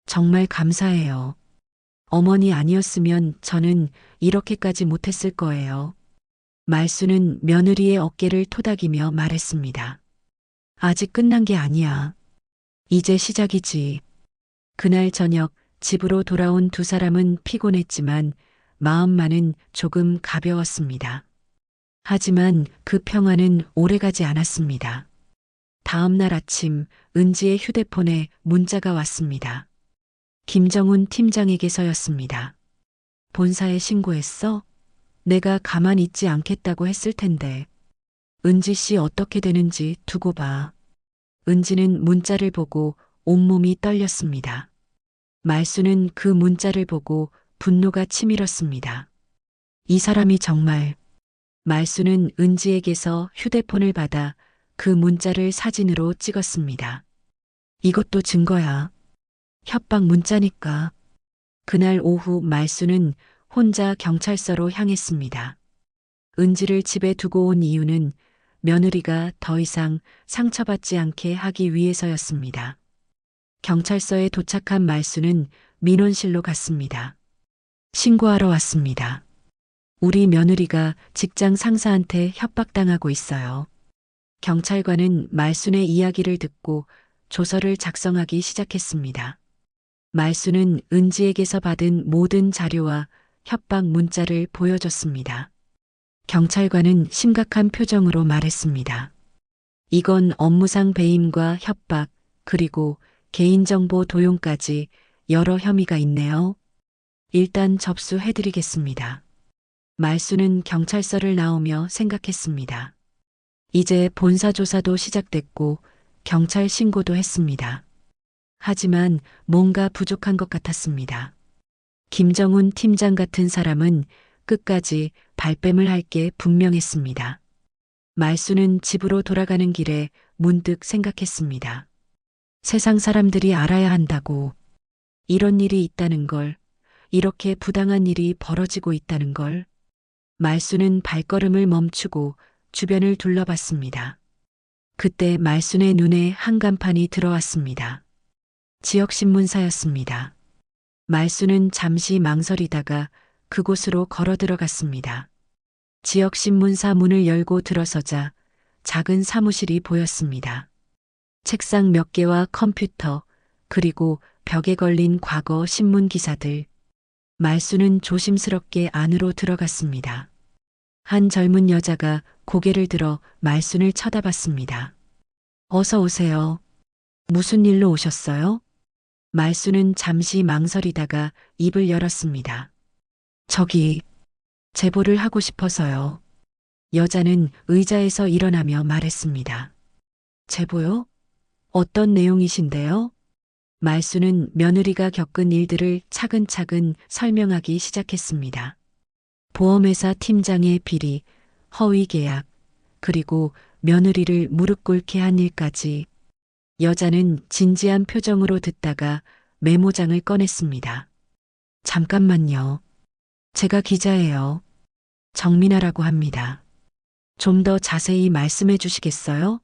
정말 감사해요. 어머니 아니었으면 저는 이렇게까지 못했을 거예요. 말수는 며느리의 어깨를 토닥이며 말했습니다. 아직 끝난 게 아니야. 이제 시작이지. 그날 저녁 집으로 돌아온 두 사람은 피곤했지만 마음만은 조금 가벼웠습니다. 하지만 그 평화는 오래가지 않았습니다. 다음 날 아침 은지의 휴대폰에 문자가 왔습니다. 김정훈 팀장에게서였습니다. 본사에 신고했어? 내가 가만히 있지 않겠다고 했을 텐데. 은지 씨 어떻게 되는지 두고 봐. 은지는 문자를 보고 온몸이 떨렸습니다. 말수는 그 문자를 보고 분노가 치밀었습니다. 이 사람이 정말. 말수는 은지에게서 휴대폰을 받아 그 문자를 사진으로 찍었습니다. 이것도 증거야. 협박 문자니까. 그날 오후 말수는 혼자 경찰서로 향했습니다. 은지를 집에 두고 온 이유는 며느리가 더 이상 상처받지 않게 하기 위해서였습니다. 경찰서에 도착한 말수는 민원실로 갔습니다. 신고하러 왔습니다. 우리 며느리가 직장 상사한테 협박당하고 있어요. 경찰관은 말순의 이야기를 듣고 조서를 작성하기 시작했습니다. 말순은 은지에게서 받은 모든 자료와 협박 문자를 보여줬습니다. 경찰관은 심각한 표정으로 말했습니다. 이건 업무상 배임과 협박, 그리고 개인정보 도용까지 여러 혐의가 있네요. 일단 접수해드리겠습니다. 말수는 경찰서를 나오며 생각했습니다. 이제 본사 조사도 시작됐고 경찰 신고도 했습니다. 하지만 뭔가 부족한 것 같았습니다. 김정훈 팀장 같은 사람은 끝까지 발뺌을 할 게 분명했습니다. 말수는 집으로 돌아가는 길에 문득 생각했습니다. 세상 사람들이 알아야 한다고. 이런 일이 있다는 걸, 이렇게 부당한 일이 벌어지고 있다는 걸. 말수는 발걸음을 멈추고 주변을 둘러봤습니다. 그때 말순의 눈에 한간판이 들어왔습니다. 지역신문사였습니다. 말수는 잠시 망설이다가 그곳으로 걸어 들어갔습니다. 지역신문사 문을 열고 들어서자 작은 사무실이 보였습니다. 책상 몇 개와 컴퓨터, 그리고 벽에 걸린 과거 신문 기사들. 말수는 조심스럽게 안으로 들어갔습니다. 한 젊은 여자가 고개를 들어 말순을 쳐다봤습니다. 어서 오세요. 무슨 일로 오셨어요? 말수는 잠시 망설이다가 입을 열었습니다. 저기, 제보를 하고 싶어서요. 여자는 의자에서 일어나며 말했습니다. 제보요? 어떤 내용이신데요? 말수는 며느리가 겪은 일들을 차근차근 설명하기 시작했습니다. 보험회사 팀장의 비리, 허위 계약, 그리고 며느리를 무릎 꿇게 한 일까지. 여자는 진지한 표정으로 듣다가 메모장을 꺼냈습니다. 잠깐만요. 제가 기자예요. 정민아라고 합니다. 좀 더 자세히 말씀해 주시겠어요?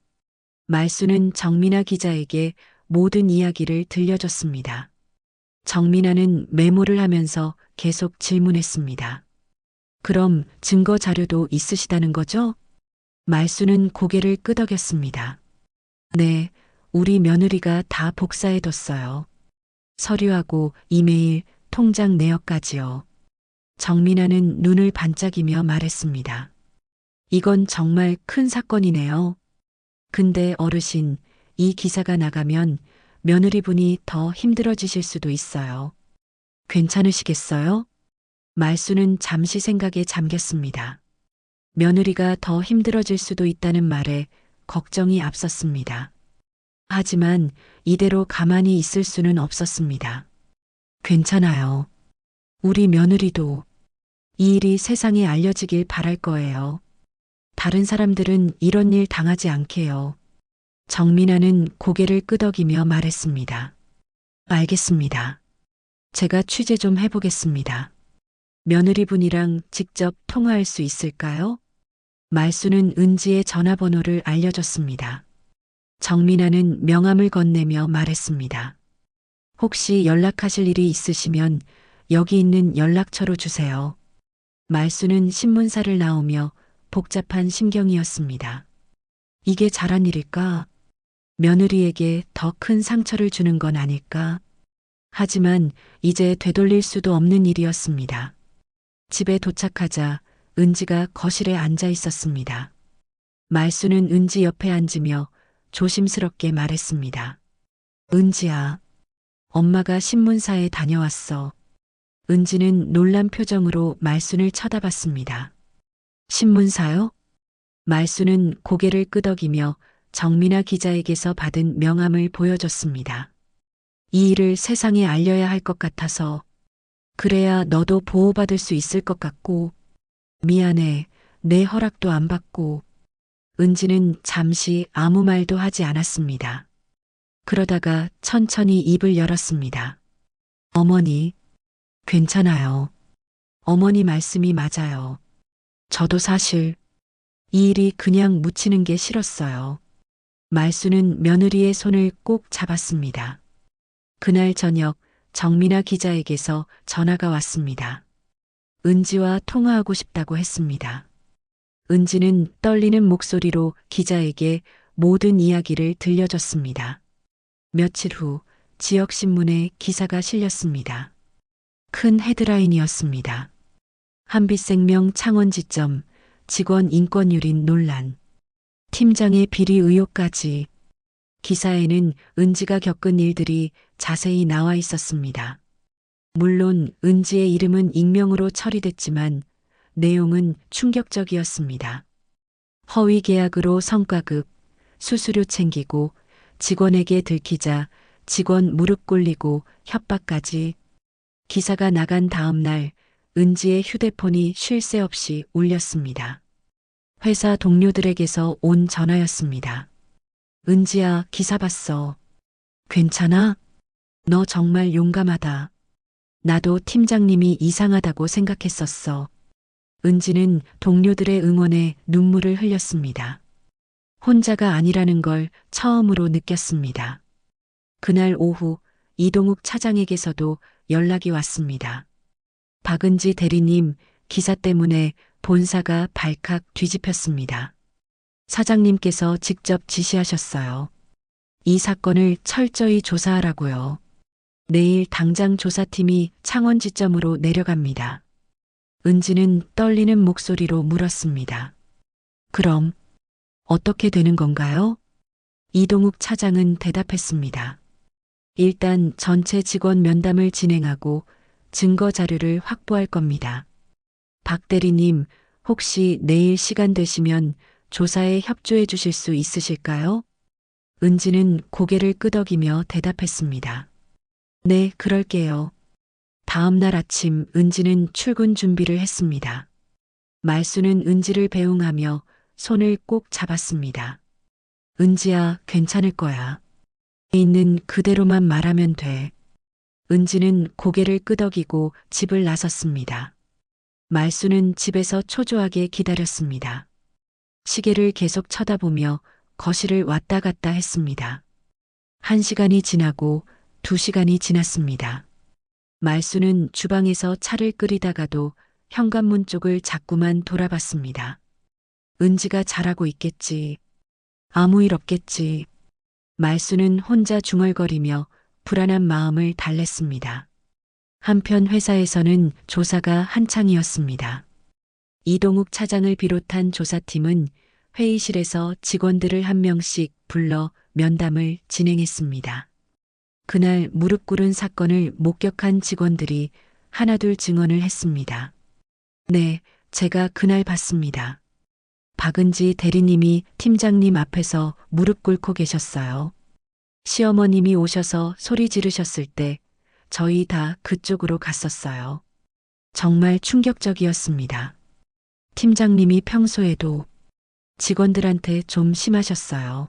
말수는 정민아 기자에게 모든 이야기를 들려줬습니다. 정민아는 메모를 하면서 계속 질문했습니다. 그럼 증거 자료도 있으시다는 거죠? 말수는 고개를 끄덕였습니다. 네, 우리 며느리가 다 복사해뒀어요. 서류하고 이메일, 통장 내역까지요. 정민아는 눈을 반짝이며 말했습니다. 이건 정말 큰 사건이네요. 근데 어르신, 이 기사가 나가면 며느리분이 더 힘들어지실 수도 있어요. 괜찮으시겠어요? 말수는 잠시 생각에 잠겼습니다. 며느리가 더 힘들어질 수도 있다는 말에 걱정이 앞섰습니다. 하지만 이대로 가만히 있을 수는 없었습니다. 괜찮아요. 우리 며느리도 이 일이 세상에 알려지길 바랄 거예요. 다른 사람들은 이런 일 당하지 않게요. 정민아는 고개를 끄덕이며 말했습니다. 알겠습니다. 제가 취재 좀 해보겠습니다. 며느리분이랑 직접 통화할 수 있을까요? 말수는 은지의 전화번호를 알려줬습니다. 정민아는 명함을 건네며 말했습니다. 혹시 연락하실 일이 있으시면 여기 있는 연락처로 주세요. 말수는 신문사를 나오며 복잡한 심경이었습니다. 이게 잘한 일일까? 며느리에게 더 큰 상처를 주는 건 아닐까? 하지만 이제 되돌릴 수도 없는 일이었습니다. 집에 도착하자 은지가 거실에 앉아 있었습니다. 말수는 은지 옆에 앉으며 조심스럽게 말했습니다. 은지야, 엄마가 신문사에 다녀왔어. 은지는 놀란 표정으로 말순을 쳐다봤습니다. 신문사요? 말수는 고개를 끄덕이며 정민아 기자에게서 받은 명함을 보여줬습니다. 이 일을 세상에 알려야 할 것 같아서 그래야 너도 보호받을 수 있을 것 같고 미안해, 내 허락도 안 받고. 은지는 잠시 아무 말도 하지 않았습니다. 그러다가 천천히 입을 열었습니다. 어머니, 괜찮아요. 어머니 말씀이 맞아요. 저도 사실 이 일이 그냥 묻히는 게 싫었어요. 말수는 며느리의 손을 꼭 잡았습니다. 그날 저녁 정민아 기자에게서 전화가 왔습니다. 은지와 통화하고 싶다고 했습니다. 은지는 떨리는 목소리로 기자에게 모든 이야기를 들려줬습니다. 며칠 후 지역신문에 기사가 실렸습니다. 큰 헤드라인이었습니다. 한빛생명 창원지점 직원 인권 유린 논란. 팀장의 비리 의혹까지. 기사에는 은지가 겪은 일들이 자세히 나와 있었습니다. 물론 은지의 이름은 익명으로 처리됐지만 내용은 충격적이었습니다. 허위 계약으로 성과급, 수수료 챙기고 직원에게 들키자 직원 무릎 꿇리고 협박까지. 기사가 나간 다음 날 은지의 휴대폰이 쉴 새 없이 울렸습니다. 회사 동료들에게서 온 전화였습니다. 은지야, 기사 봤어. 괜찮아? 너 정말 용감하다. 나도 팀장님이 이상하다고 생각했었어. 은지는 동료들의 응원에 눈물을 흘렸습니다. 혼자가 아니라는 걸 처음으로 느꼈습니다. 그날 오후 이동욱 차장에게서도 연락이 왔습니다. 박은지 대리님, 기사 때문에 본사가 발칵 뒤집혔습니다. 사장님께서 직접 지시하셨어요. 이 사건을 철저히 조사하라고요. 내일 당장 조사팀이 창원지점으로 내려갑니다. 은지는 떨리는 목소리로 물었습니다. 그럼 어떻게 되는 건가요? 이동욱 차장은 대답했습니다. 일단 전체 직원 면담을 진행하고 증거 자료를 확보할 겁니다. 박 대리님, 혹시 내일 시간 되시면 조사에 협조해 주실 수 있으실까요? 은지는 고개를 끄덕이며 대답했습니다. 네, 그럴게요. 다음 날 아침 은지는 출근 준비를 했습니다. 말수는 은지를 배웅하며 손을 꼭 잡았습니다. 은지야, 괜찮을 거야. 있는 그대로만 말하면 돼. 은지는 고개를 끄덕이고 집을 나섰습니다. 말수는 집에서 초조하게 기다렸습니다. 시계를 계속 쳐다보며 거실을 왔다 갔다 했습니다. 1시간이 지나고 2시간이 지났습니다. 말수는 주방에서 차를 끓이다가도 현관문 쪽을 자꾸만 돌아봤습니다. 은지가 잘하고 있겠지. 아무 일 없겠지. 말수는 혼자 중얼거리며 불안한 마음을 달랬습니다. 한편 회사에서는 조사가 한창이었습니다. 이동욱 차장을 비롯한 조사팀은 회의실에서 직원들을 한 명씩 불러 면담을 진행했습니다. 그날 무릎 꿇은 사건을 목격한 직원들이 하나둘 증언을 했습니다. 네, 제가 그날 봤습니다. 박은지 대리님이 팀장님 앞에서 무릎 꿇고 계셨어요. 시어머님이 오셔서 소리 지르셨을 때 저희 다 그쪽으로 갔었어요. 정말 충격적이었습니다. 팀장님이 평소에도 직원들한테 좀 심하셨어요.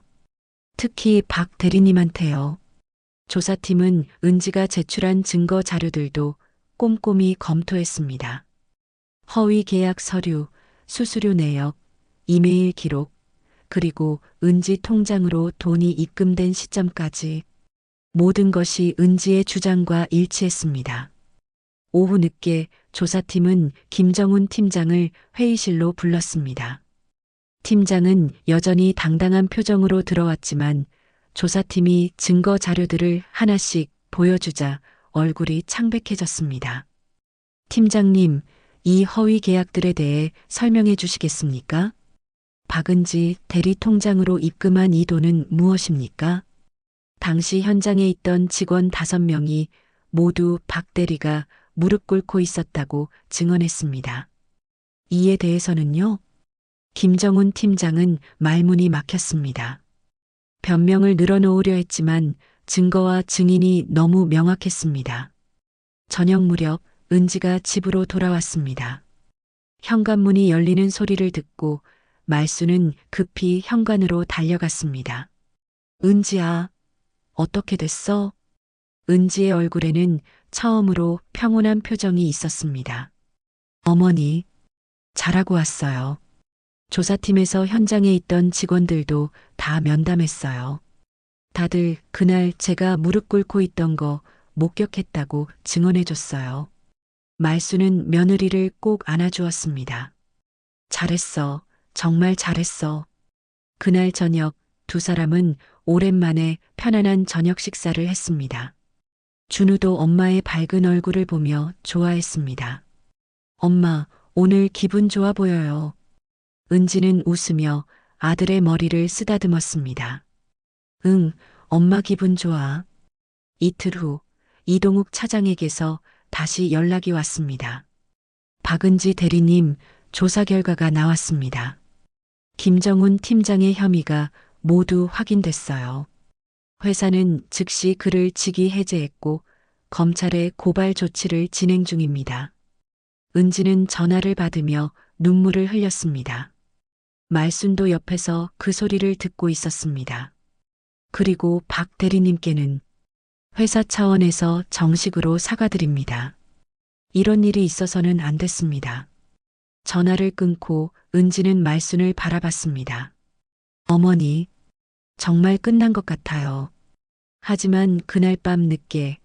특히 박 대리님한테요. 조사팀은 은지가 제출한 증거 자료들도 꼼꼼히 검토했습니다. 허위 계약 서류, 수수료 내역, 이메일 기록, 그리고 은지 통장으로 돈이 입금된 시점까지 모든 것이 은지의 주장과 일치했습니다. 오후 늦게 조사팀은 김정훈 팀장을 회의실로 불렀습니다. 팀장은 여전히 당당한 표정으로 들어왔지만 조사팀이 증거 자료들을 하나씩 보여주자 얼굴이 창백해졌습니다. 팀장님, 이 허위 계약들에 대해 설명해 주시겠습니까? 박은지 대리 통장으로 입금한 이 돈은 무엇입니까? 당시 현장에 있던 직원 5명이 모두 박 대리가 무릎 꿇고 있었다고 증언했습니다. 이에 대해서는요? 김정훈 팀장은 말문이 막혔습니다. 변명을 늘어놓으려 했지만 증거와 증인이 너무 명확했습니다. 저녁 무렵 은지가 집으로 돌아왔습니다. 현관문이 열리는 소리를 듣고 말수는 급히 현관으로 달려갔습니다. 은지야, 어떻게 됐어? 은지의 얼굴에는 처음으로 평온한 표정이 있었습니다. 어머니, 잘하고 왔어요. 조사팀에서 현장에 있던 직원들도 다 면담했어요. 다들 그날 제가 무릎 꿇고 있던 거 목격했다고 증언해줬어요. 말수는 며느리를 꼭 안아주었습니다. 잘했어. 정말 잘했어. 그날 저녁 2사람은 오랜만에 편안한 저녁 식사를 했습니다. 준우도 엄마의 밝은 얼굴을 보며 좋아했습니다. 엄마, 오늘 기분 좋아 보여요. 은지는 웃으며 아들의 머리를 쓰다듬었습니다. 응, 엄마 기분 좋아. 이틀 후 이동욱 차장에게서 다시 연락이 왔습니다. 박은지 대리님, 조사 결과가 나왔습니다. 김정훈 팀장의 혐의가 모두 확인됐어요. 회사는 즉시 그를 직위 해제했고 검찰에 고발 조치를 진행 중입니다. 은지는 전화를 받으며 눈물을 흘렸습니다. 말순도 옆에서 그 소리를 듣고 있었습니다. 그리고 박 대리님께는 회사 차원에서 정식으로 사과드립니다. 이런 일이 있어서는 안 됐습니다. 전화를 끊고 은지는 말순을 바라봤습니다. 어머니, 정말 끝난 것 같아요. 하지만 그날 밤 늦게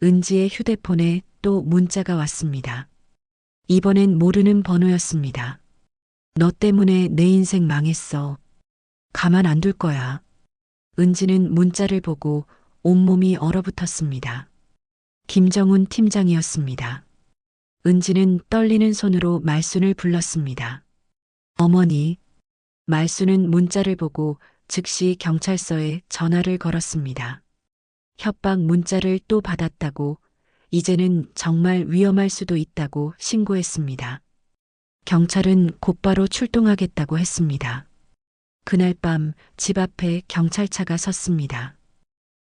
은지의 휴대폰에 또 문자가 왔습니다. 이번엔 모르는 번호였습니다. 너 때문에 내 인생 망했어. 가만 안 둘 거야. 은지는 문자를 보고 온몸이 얼어붙었습니다. 김정훈 팀장이었습니다. 은지는 떨리는 손으로 말순을 불렀습니다. 어머니, 말순은 문자를 보고 즉시 경찰서에 전화를 걸었습니다. 협박 문자를 또 받았다고, 이제는 정말 위험할 수도 있다고 신고했습니다. 경찰은 곧바로 출동하겠다고 했습니다. 그날 밤 집 앞에 경찰차가 섰습니다.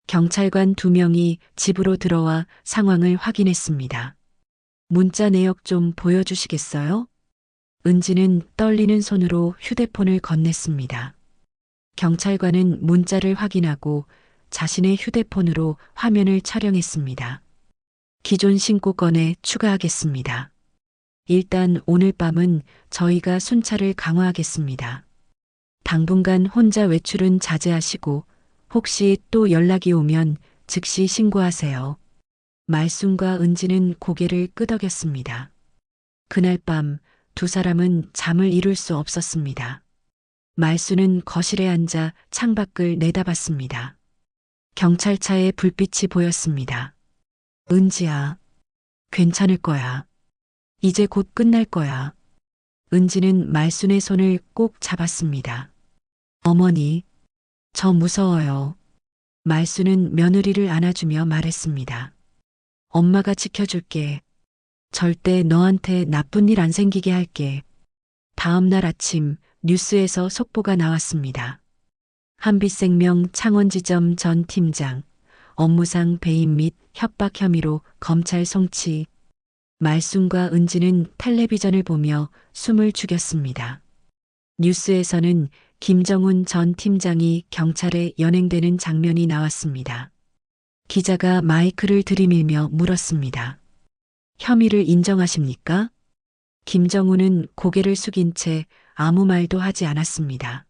경찰관 2명이 집으로 들어와 상황을 확인했습니다. 문자 내역 좀 보여주시겠어요? 은지는 떨리는 손으로 휴대폰을 건넸습니다. 경찰관은 문자를 확인하고 자신의 휴대폰으로 화면을 촬영했습니다. 기존 신고건에 추가하겠습니다. 일단 오늘 밤은 저희가 순찰을 강화하겠습니다. 당분간 혼자 외출은 자제하시고 혹시 또 연락이 오면 즉시 신고하세요. 말순과 은지는 고개를 끄덕였습니다. 그날 밤 두 사람은 잠을 이룰 수 없었습니다. 말순은 거실에 앉아 창밖을 내다봤습니다. 경찰차의 불빛이 보였습니다. 은지야, 괜찮을 거야. 이제 곧 끝날 거야. 은지는 말순의 손을 꼭 잡았습니다. 어머니, 저 무서워요. 말순은 며느리를 안아주며 말했습니다. 엄마가 지켜줄게. 절대 너한테 나쁜 일 안 생기게 할게. 다음 날 아침 뉴스에서 속보가 나왔습니다. 한빛생명 창원지점 전 팀장, 업무상 배임 및 협박 혐의로 검찰 송치. 말순과 은지는 텔레비전을 보며 숨을 죽였습니다. 뉴스에서는 김정훈 전 팀장이 경찰에 연행되는 장면이 나왔습니다. 기자가 마이크를 들이밀며 물었습니다. 혐의를 인정하십니까? 김정훈은 고개를 숙인 채 아무 말도 하지 않았습니다.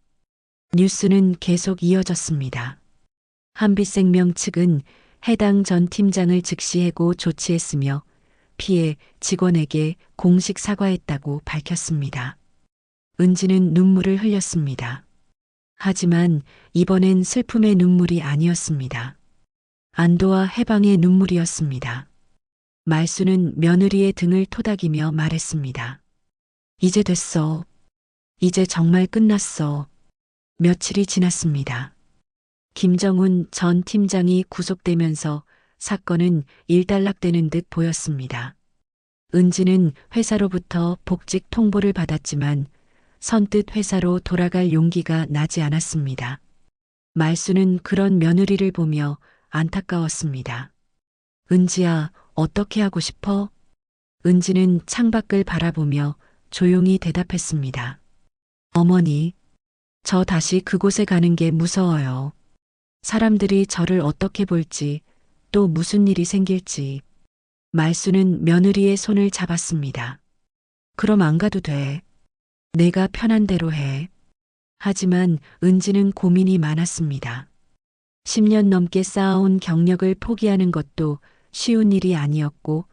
뉴스는 계속 이어졌습니다. 한빛생명 측은 해당 전 팀장을 즉시 해고 조치했으며 피해 직원에게 공식 사과했다고 밝혔습니다. 은지는 눈물을 흘렸습니다. 하지만 이번엔 슬픔의 눈물이 아니었습니다. 안도와 해방의 눈물이었습니다. 말순은 며느리의 등을 토닥이며 말했습니다. 이제 됐어. 이제 정말 끝났어. 며칠이 지났습니다. 김정훈 전 팀장이 구속되면서 사건은 일단락되는 듯 보였습니다. 은지는 회사로부터 복직 통보를 받았지만 선뜻 회사로 돌아갈 용기가 나지 않았습니다. 말순은 그런 며느리를 보며 안타까웠습니다. 은지야, 어떻게 하고 싶어? 은지는 창밖을 바라보며 조용히 대답했습니다. 어머니, 저 다시 그곳에 가는 게 무서워요. 사람들이 저를 어떻게 볼지, 또 무슨 일이 생길지. 말순은 며느리의 손을 잡았습니다. 그럼 안 가도 돼. 내가 편한 대로 해. 하지만 은지는 고민이 많았습니다. 10년 넘게 쌓아온 경력을 포기하는 것도 쉬운 일이 아니었고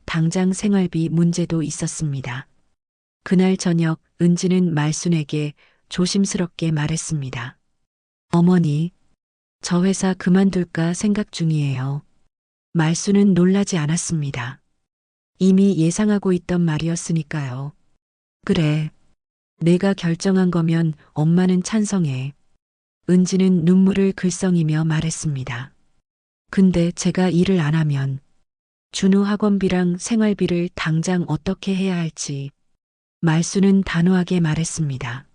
당장 생활비 문제도 있었습니다. 그날 저녁 은지는 말순에게 조심스럽게 말했습니다. 어머니, 저 회사 그만둘까 생각 중이에요. 말순은 놀라지 않았습니다. 이미 예상하고 있던 말이었으니까요. 그래, 내가 결정한 거면 엄마는 찬성해. 은지는 눈물을 글썽이며 말했습니다. 근데 제가 일을 안 하면 준우 학원비랑 생활비를 당장 어떻게 해야 할지. 말순은 단호하게 말했습니다.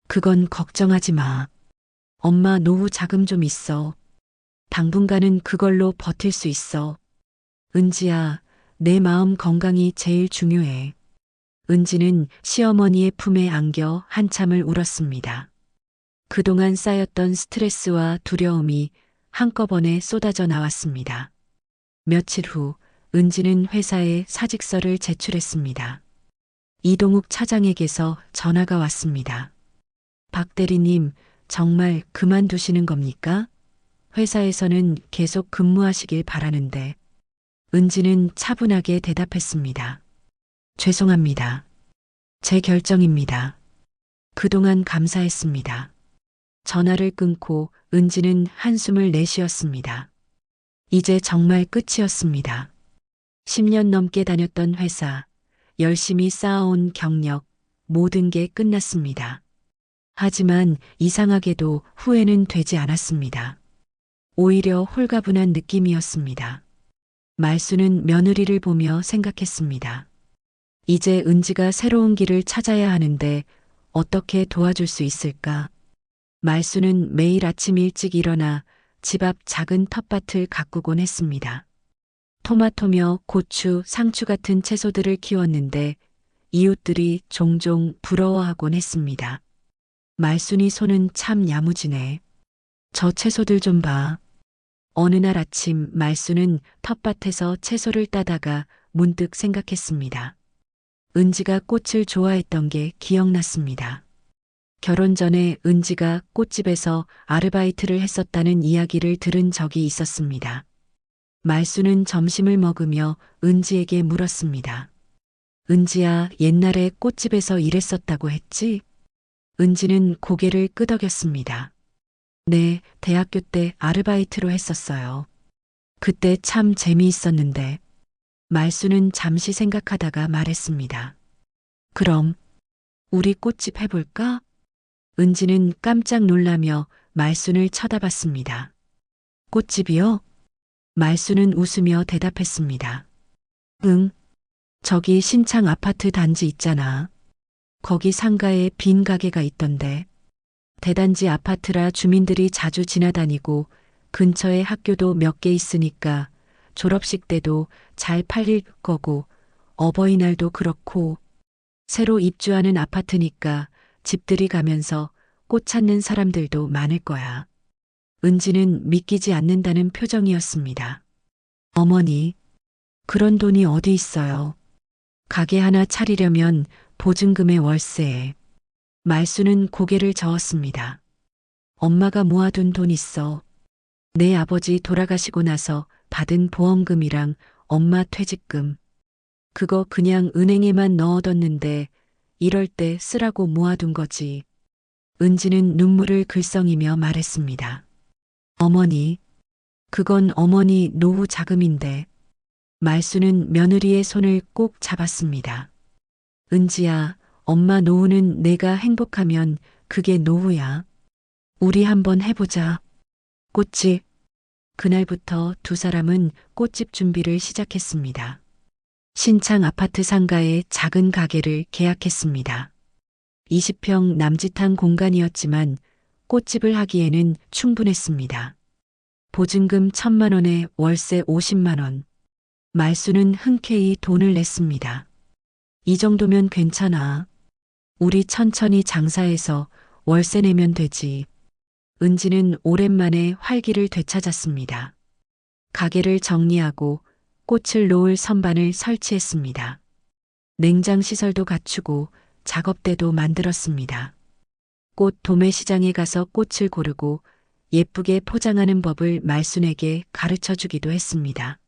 그건 걱정하지 마. 엄마 노후 자금 좀 있어. 당분간은 그걸로 버틸 수 있어. 은지야, 내 마음 건강이 제일 중요해. 은지는 시어머니의 품에 안겨 한참을 울었습니다. 그동안 쌓였던 스트레스와 두려움이 한꺼번에 쏟아져 나왔습니다. 며칠 후 은지는 회사에 사직서를 제출했습니다. 이동욱 차장에게서 전화가 왔습니다. 박 대리님, 정말 그만두시는 겁니까? 회사에서는 계속 근무하시길 바라는데. 은지는 차분하게 대답했습니다. 죄송합니다. 제 결정입니다. 그동안 감사했습니다. 전화를 끊고 은지는 한숨을 내쉬었습니다. 이제 정말 끝이었습니다. 10년 넘게 다녔던 회사, 열심히 쌓아온 경력, 모든 게 끝났습니다. 하지만 이상하게도 후회는 되지 않았습니다. 오히려 홀가분한 느낌이었습니다. 말순은 며느리를 보며 생각했습니다. 이제 은지가 새로운 길을 찾아야 하는데 어떻게 도와줄 수 있을까? 말순은 매일 아침 일찍 일어나 집 앞 작은 텃밭을 가꾸곤 했습니다. 토마토며 고추, 상추 같은 채소들을 키웠는데 이웃들이 종종 부러워하곤 했습니다. 말순이 손은 참 야무지네. 저 채소들 좀 봐. 어느 날 아침 말순은 텃밭에서 채소를 따다가 문득 생각했습니다. 은지가 꽃을 좋아했던 게 기억났습니다. 결혼 전에 은지가 꽃집에서 아르바이트를 했었다는 이야기를 들은 적이 있었습니다. 말수는 점심을 먹으며 은지에게 물었습니다. 은지야, 옛날에 꽃집에서 일했었다고 했지? 은지는 고개를 끄덕였습니다. 네, 대학교 때 아르바이트로 했었어요. 그때 참 재미있었는데. 말수는 잠시 생각하다가 말했습니다. 그럼 우리 꽃집 해볼까? 은지는 깜짝 놀라며 말순을 쳐다봤습니다. 꽃집이요? 말순은 웃으며 대답했습니다. 응, 저기 신창 아파트 단지 있잖아. 거기 상가에 빈 가게가 있던데. 대단지 아파트라 주민들이 자주 지나다니고 근처에 학교도 몇 개 있으니까 졸업식 때도 잘 팔릴 거고 어버이날도 그렇고 새로 입주하는 아파트니까 집들이 가면서 꽃 찾는 사람들도 많을 거야. 은지는 믿기지 않는다는 표정이었습니다. 어머니, 그런 돈이 어디 있어요? 가게 하나 차리려면 보증금의 월세에. 말수는 고개를 저었습니다. 엄마가 모아둔 돈 있어. 내 아버지 돌아가시고 나서 받은 보험금이랑 엄마 퇴직금. 그거 그냥 은행에만 넣어뒀는데 이럴 때 쓰라고 모아둔 거지. 은지는 눈물을 글썽이며 말했습니다. 어머니, 그건 어머니 노후 자금인데. 말수는 며느리의 손을 꼭 잡았습니다. 은지야, 엄마 노후는 내가 행복하면 그게 노후야. 우리 한번 해보자. 꽃집. 그날부터 두 사람은 꽃집 준비를 시작했습니다. 신창 아파트 상가에 작은 가게를 계약했습니다. 20평 남짓한 공간이었지만 꽃집을 하기에는 충분했습니다. 보증금 1,000만 원에 월세 50만 원. 말수는 흔쾌히 돈을 냈습니다. 이 정도면 괜찮아. 우리 천천히 장사해서 월세 내면 되지. 은지는 오랜만에 활기를 되찾았습니다. 가게를 정리하고 꽃을 놓을 선반을 설치했습니다. 냉장 시설도 갖추고 작업대도 만들었습니다. 꽃 도매시장에 가서 꽃을 고르고 예쁘게 포장하는 법을 말순에게 가르쳐 주기도 했습니다.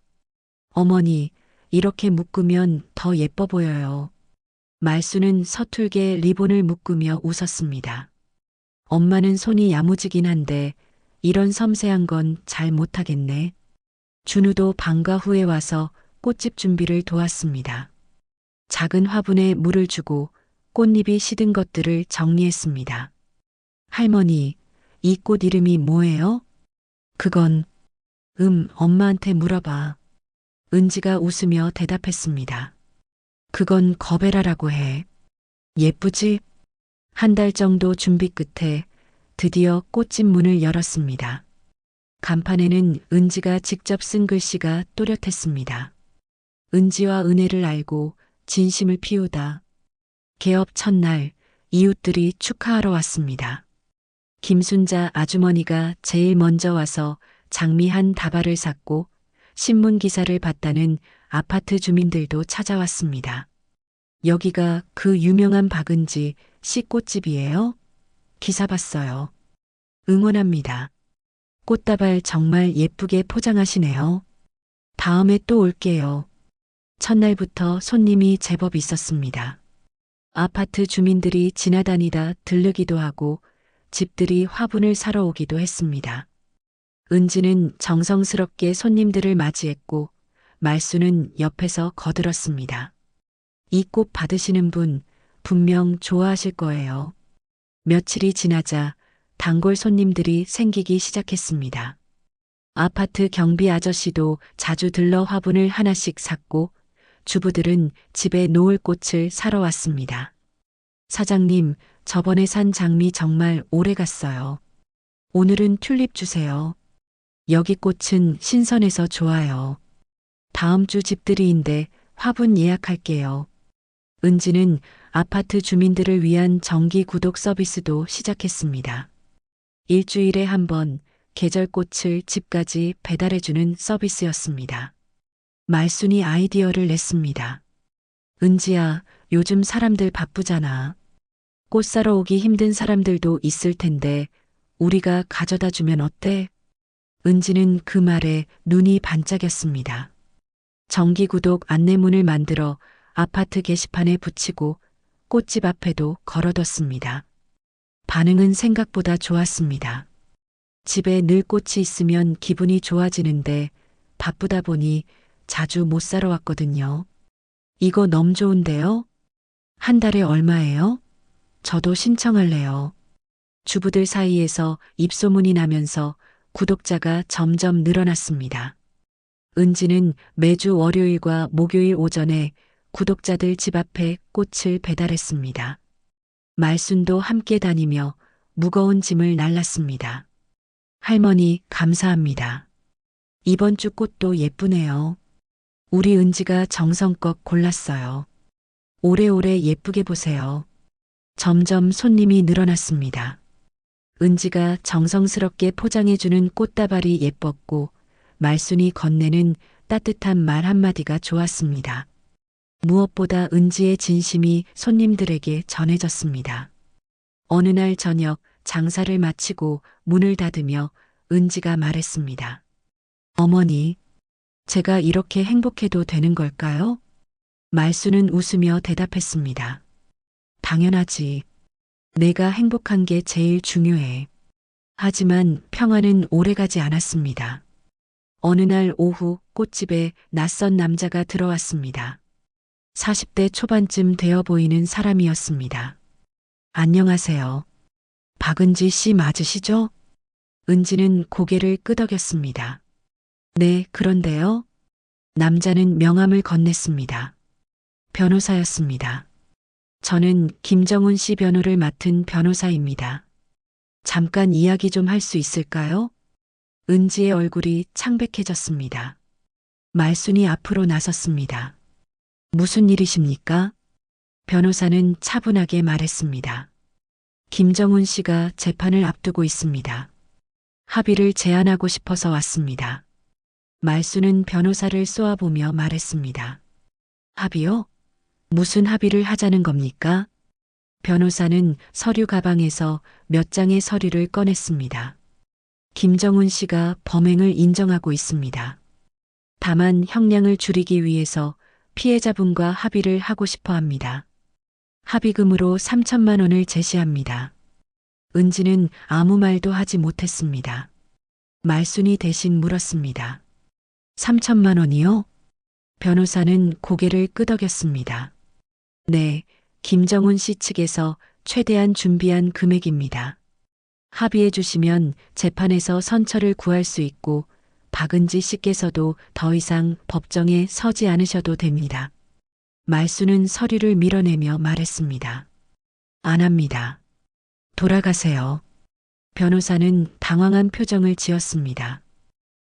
어머니, 이렇게 묶으면 더 예뻐 보여요. 말순은 서툴게 리본을 묶으며 웃었습니다. 엄마는 손이 야무지긴 한데 이런 섬세한 건 잘 못하겠네. 준우도 방과 후에 와서 꽃집 준비를 도왔습니다. 작은 화분에 물을 주고 꽃잎이 시든 것들을 정리했습니다. 할머니, 이 꽃 이름이 뭐예요? 그건, 엄마한테 물어봐. 은지가 웃으며 대답했습니다. 그건 거베라라고 해. 예쁘지? 한 달 정도 준비 끝에 드디어 꽃집 문을 열었습니다. 간판에는 은지가 직접 쓴 글씨가 또렷했습니다. 은지와 은혜를 알고 진심을 피우다. 개업 첫날 이웃들이 축하하러 왔습니다. 김순자 아주머니가 제일 먼저 와서 장미 한 다발을 샀고 신문 기사를 봤다는 아파트 주민들도 찾아왔습니다. 여기가 그 유명한 박은지 씨 꽃집이에요? 기사 봤어요. 응원합니다. 꽃다발 정말 예쁘게 포장하시네요. 다음에 또 올게요. 첫날부터 손님이 제법 있었습니다. 아파트 주민들이 지나다니다 들르기도 하고 집들이 화분을 사러 오기도 했습니다. 은지는 정성스럽게 손님들을 맞이했고 말수는 옆에서 거들었습니다. 이 꽃 받으시는 분 분명 좋아하실 거예요. 며칠이 지나자 단골 손님들이 생기기 시작했습니다. 아파트 경비 아저씨도 자주 들러 화분을 하나씩 샀고 주부들은 집에 놓을 꽃을 사러 왔습니다. 사장님, 저번에 산 장미 정말 오래 갔어요. 오늘은 튤립 주세요. 여기 꽃은 신선해서 좋아요. 다음 주 집들이인데 화분 예약할게요. 은지는 아파트 주민들을 위한 정기 구독 서비스도 시작했습니다. 일주일에 한 번 계절꽃을 집까지 배달해주는 서비스였습니다. 말순이 아이디어를 냈습니다. 은지야, 요즘 사람들 바쁘잖아. 꽃 사러 오기 힘든 사람들도 있을 텐데 우리가 가져다 주면 어때? 은지는 그 말에 눈이 반짝였습니다. 정기구독 안내문을 만들어 아파트 게시판에 붙이고 꽃집 앞에도 걸어뒀습니다. 반응은 생각보다 좋았습니다. 집에 늘 꽃이 있으면 기분이 좋아지는데 바쁘다 보니 자주 못 사러 왔거든요. 이거 너무 좋은데요? 한 달에 얼마예요? 저도 신청할래요. 주부들 사이에서 입소문이 나면서 구독자가 점점 늘어났습니다. 은지는 매주 월요일과 목요일 오전에 구독자들 집 앞에 꽃을 배달했습니다. 말순도 함께 다니며 무거운 짐을 날랐습니다. 할머니, 감사합니다. 이번 주 꽃도 예쁘네요. 우리 은지가 정성껏 골랐어요. 오래오래 예쁘게 보세요. 점점 손님이 늘어났습니다. 은지가 정성스럽게 포장해주는 꽃다발이 예뻤고 말순이 건네는 따뜻한 말 한마디가 좋았습니다. 무엇보다 은지의 진심이 손님들에게 전해졌습니다. 어느 날 저녁 장사를 마치고 문을 닫으며 은지가 말했습니다. 어머니, 제가 이렇게 행복해도 되는 걸까요? 말순은 웃으며 대답했습니다. 당연하지. 내가 행복한 게 제일 중요해. 하지만 평화는 오래가지 않았습니다. 어느 날 오후 꽃집에 낯선 남자가 들어왔습니다. 40대 초반쯤 되어 보이는 사람이었습니다. 안녕하세요. 박은지 씨 맞으시죠? 은지는 고개를 끄덕였습니다. 네, 그런데요. 남자는 명함을 건넸습니다. 변호사였습니다. 저는 김정훈 씨 변호를 맡은 변호사입니다. 잠깐 이야기 좀 할 수 있을까요? 은지의 얼굴이 창백해졌습니다. 말순이 앞으로 나섰습니다. 무슨 일이십니까? 변호사는 차분하게 말했습니다. 김정훈 씨가 재판을 앞두고 있습니다. 합의를 제안하고 싶어서 왔습니다. 말순은 변호사를 쏘아보며 말했습니다. 합의요? 무슨 합의를 하자는 겁니까? 변호사는 서류 가방에서 몇 장의 서류를 꺼냈습니다. 김정훈 씨가 범행을 인정하고 있습니다. 다만 형량을 줄이기 위해서 피해자분과 합의를 하고 싶어 합니다. 합의금으로 3천만 원을 제시합니다. 은지는 아무 말도 하지 못했습니다. 말순이 대신 물었습니다. 3천만 원이요? 변호사는 고개를 끄덕였습니다. 네, 김정훈 씨 측에서 최대한 준비한 금액입니다. 합의해 주시면 재판에서 선처를 구할 수 있고 박은지 씨께서도 더 이상 법정에 서지 않으셔도 됩니다. 말순은 서류를 밀어내며 말했습니다. 안 합니다. 돌아가세요. 변호사는 당황한 표정을 지었습니다.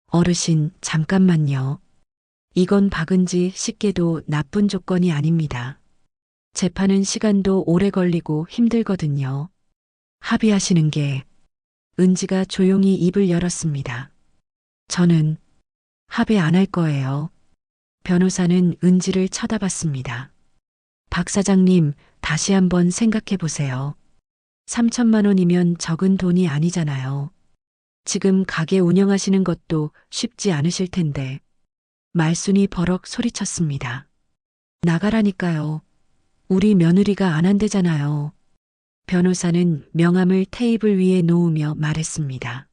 어르신, 잠깐만요. 이건 박은지 씨께도 나쁜 조건이 아닙니다. 재판은 시간도 오래 걸리고 힘들거든요. 합의하시는 게. 은지가 조용히 입을 열었습니다. 저는 합의 안 할 거예요. 변호사는 은지를 쳐다봤습니다. 박 사장님, 다시 한번 생각해 보세요. 3천만 원이면 적은 돈이 아니잖아요. 지금 가게 운영하시는 것도 쉽지 않으실 텐데. 말순이 버럭 소리쳤습니다. 나가라니까요. 우리 며느리가 안 한대잖아요. 변호사는 명함을 테이블 위에 놓으며 말했습니다.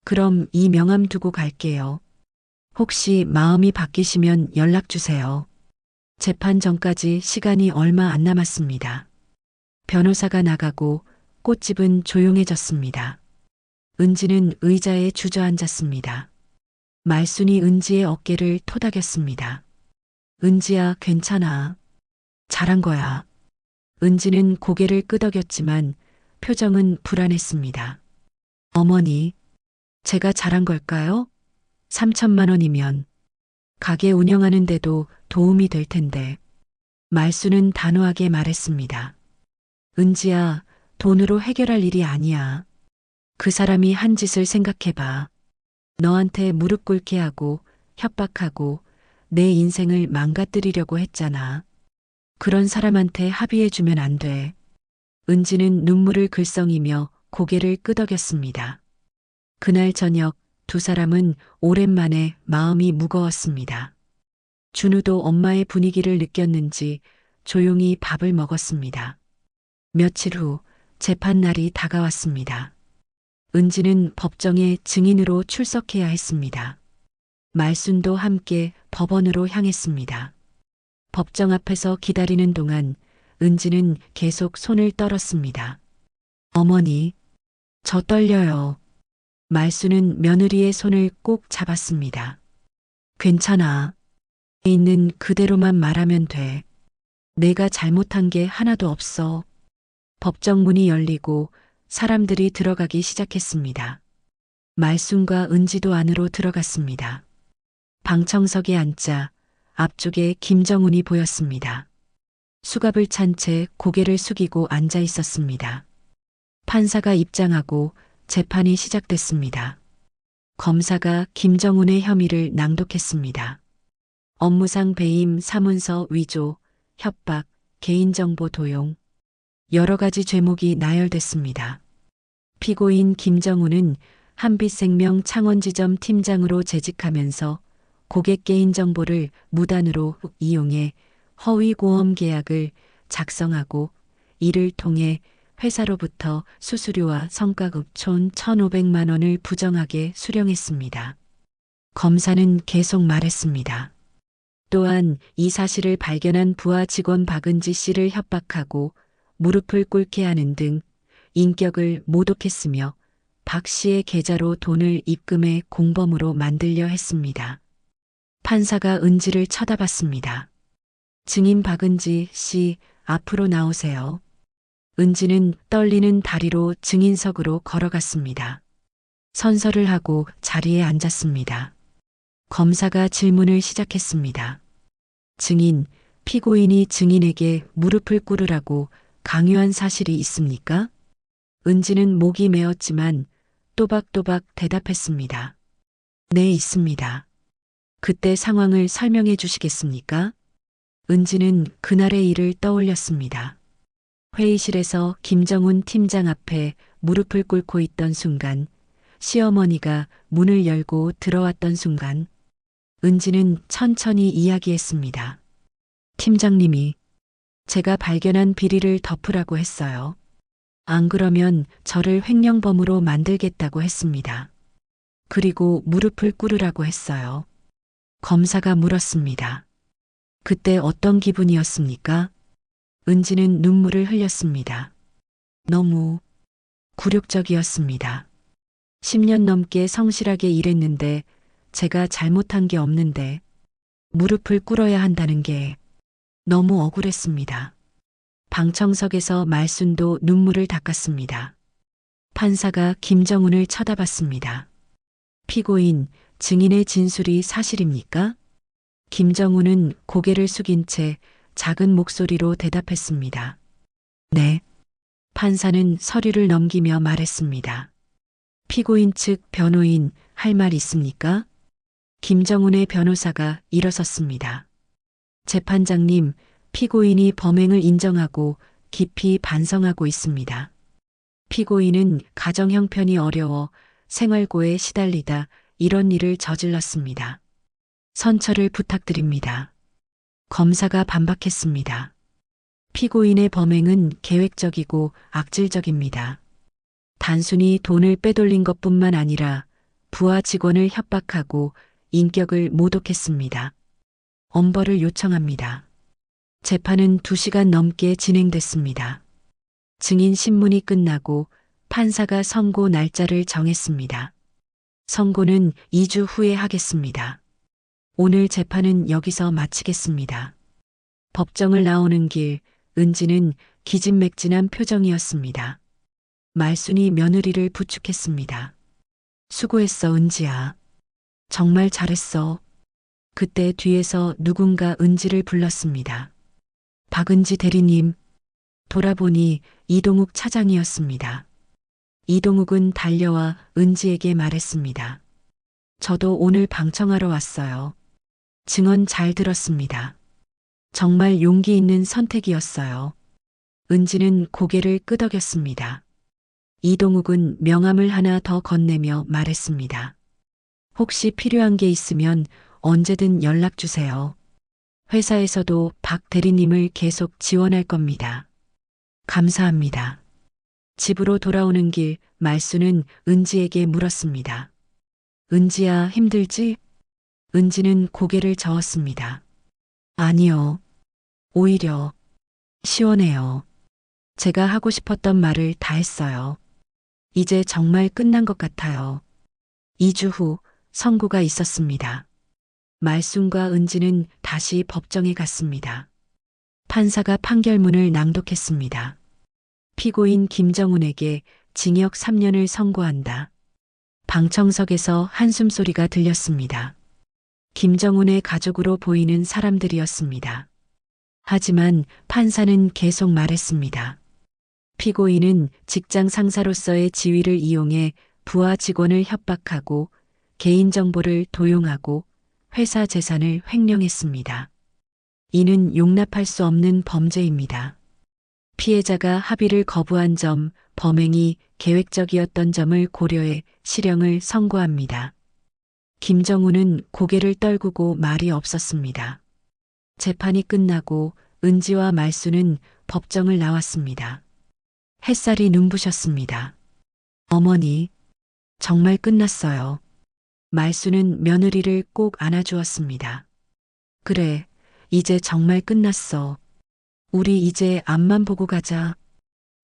그럼 이 명함 두고 갈게요. 혹시 마음이 바뀌시면 연락 주세요. 재판 전까지 시간이 얼마 안 남았습니다. 변호사가 나가고 꽃집은 조용해졌습니다. 은지는 의자에 주저앉았습니다. 말순이 은지의 어깨를 토닥였습니다. 은지야, 괜찮아. 잘한 거야. 은지는 고개를 끄덕였지만 표정은 불안했습니다. 어머니, 제가 잘한 걸까요? 3천만 원이면 가게 운영하는데도 도움이 될 텐데. 말순은 단호하게 말했습니다. 은지야, 돈으로 해결할 일이 아니야. 그 사람이 한 짓을 생각해봐. 너한테 무릎 꿇게 하고 협박하고 내 인생을 망가뜨리려고 했잖아. 그런 사람한테 합의해주면 안 돼. 은지는 눈물을 글썽이며 고개를 끄덕였습니다. 그날 저녁 두 사람은 오랜만에 마음이 무거웠습니다. 준우도 엄마의 분위기를 느꼈는지 조용히 밥을 먹었습니다. 며칠 후 재판날이 다가왔습니다. 은지는 법정에 증인으로 출석해야 했습니다. 말순도 함께 법원으로 향했습니다. 법정 앞에서 기다리는 동안 은지는 계속 손을 떨었습니다. 어머니, 저 떨려요. 말순은 며느리의 손을 꼭 잡았습니다. 괜찮아. 있는 그대로만 말하면 돼. 내가 잘못한 게 하나도 없어. 법정 문이 열리고 사람들이 들어가기 시작했습니다. 말순과 은지도 안으로 들어갔습니다. 방청석에 앉자 앞쪽에 김정훈이 보였습니다. 수갑을 찬 채 고개를 숙이고 앉아 있었습니다. 판사가 입장하고 재판이 시작됐습니다. 검사가 김정훈의 혐의를 낭독했습니다. 업무상 배임, 사문서 위조, 협박, 개인정보 도용, 여러 가지 죄목이 나열됐습니다. 피고인 김정훈은 한빛생명 창원지점 팀장으로 재직하면서 고객 개인정보를 무단으로 이용해 허위고험 계약을 작성하고 이를 통해 회사로부터 수수료와 성과급 총 1,500만 원을 부정하게 수령했습니다. 검사는 계속 말했습니다. 또한 이 사실을 발견한 부하 직원 박은지 씨를 협박하고 무릎을 꿇게 하는 등 인격을 모독했으며 박 씨의 계좌로 돈을 입금해 공범으로 만들려 했습니다. 판사가 은지를 쳐다봤습니다. 증인 박은지 씨, 앞으로 나오세요. 은지는 떨리는 다리로 증인석으로 걸어갔습니다. 선서를 하고 자리에 앉았습니다. 검사가 질문을 시작했습니다. 증인, 피고인이 증인에게 무릎을 꿇으라고 강요한 사실이 있습니까? 은지는 목이 메었지만 또박또박 대답했습니다. 네, 있습니다. 그때 상황을 설명해 주시겠습니까? 은지는 그날의 일을 떠올렸습니다. 회의실에서 김정훈 팀장 앞에 무릎을 꿇고 있던 순간, 시어머니가 문을 열고 들어왔던 순간, 은지는 천천히 이야기했습니다. 팀장님이 제가 발견한 비리를 덮으라고 했어요. 안 그러면 저를 횡령범으로 만들겠다고 했습니다. 그리고 무릎을 꿇으라고 했어요. 검사가 물었습니다. 그때 어떤 기분이었습니까? 은지는 눈물을 흘렸습니다. 너무 굴욕적이었습니다. 10년 넘게 성실하게 일했는데 제가 잘못한 게 없는데 무릎을 꿇어야 한다는 게 너무 억울했습니다. 방청석에서 말순도 눈물을 닦았습니다. 판사가 김정훈을 쳐다봤습니다. 피고인, 증인의 진술이 사실입니까? 김정훈은 고개를 숙인 채 작은 목소리로 대답했습니다. 네. 판사는 서류를 넘기며 말했습니다. 피고인 측 변호인, 할 말 있습니까? 김정훈의 변호사가 일어섰습니다. 재판장님, 피고인이 범행을 인정하고 깊이 반성하고 있습니다. 피고인은 가정 형편이 어려워 생활고에 시달리다 이런 일을 저질렀습니다. 선처를 부탁드립니다. 검사가 반박했습니다. 피고인의 범행은 계획적이고 악질적입니다. 단순히 돈을 빼돌린 것뿐만 아니라 부하 직원을 협박하고 인격을 모독했습니다. 엄벌을 요청합니다. 재판은 2시간 넘게 진행됐습니다. 증인 신문이 끝나고 판사가 선고 날짜를 정했습니다. 선고는 2주 후에 하겠습니다. 오늘 재판은 여기서 마치겠습니다. 법정을 나오는 길, 은지는 기진맥진한 표정이었습니다. 말순이 며느리를 부축했습니다. 수고했어, 은지야. 정말 잘했어. 그때 뒤에서 누군가 은지를 불렀습니다. 박은지 대리님. 돌아보니 이동욱 차장이었습니다. 이동욱은 달려와 은지에게 말했습니다. 저도 오늘 방청하러 왔어요. 증언 잘 들었습니다. 정말 용기 있는 선택이었어요. 은지는 고개를 끄덕였습니다. 이동욱은 명함을 하나 더 건네며 말했습니다. 혹시 필요한 게 있으면 언제든 연락 주세요. 회사에서도 박 대리님을 계속 지원할 겁니다. 감사합니다. 집으로 돌아오는 길 말수는 은지에게 물었습니다. 은지야, 힘들지? 은지는 고개를 저었습니다. 아니요. 오히려 시원해요. 제가 하고 싶었던 말을 다 했어요. 이제 정말 끝난 것 같아요. 2주 후 선고가 있었습니다. 말순과 은지는 다시 법정에 갔습니다. 판사가 판결문을 낭독했습니다. 피고인 김정훈에게 징역 3년을 선고한다. 방청석에서 한숨소리가 들렸습니다. 김정훈의 가족으로 보이는 사람들이었습니다. 하지만 판사는 계속 말했습니다. 피고인은 직장 상사로서의 지위를 이용해 부하 직원을 협박하고 개인정보를 도용하고 회사 재산을 횡령했습니다. 이는 용납할 수 없는 범죄입니다. 피해자가 합의를 거부한 점, 범행이 계획적이었던 점을 고려해 실형을 선고합니다. 김정훈은 고개를 떨구고 말이 없었습니다. 재판이 끝나고 은지와 말수는 법정을 나왔습니다. 햇살이 눈부셨습니다. 어머니, 정말 끝났어요. 말수는 며느리를 꼭 안아주었습니다. 그래, 이제 정말 끝났어. 우리 이제 앞만 보고 가자.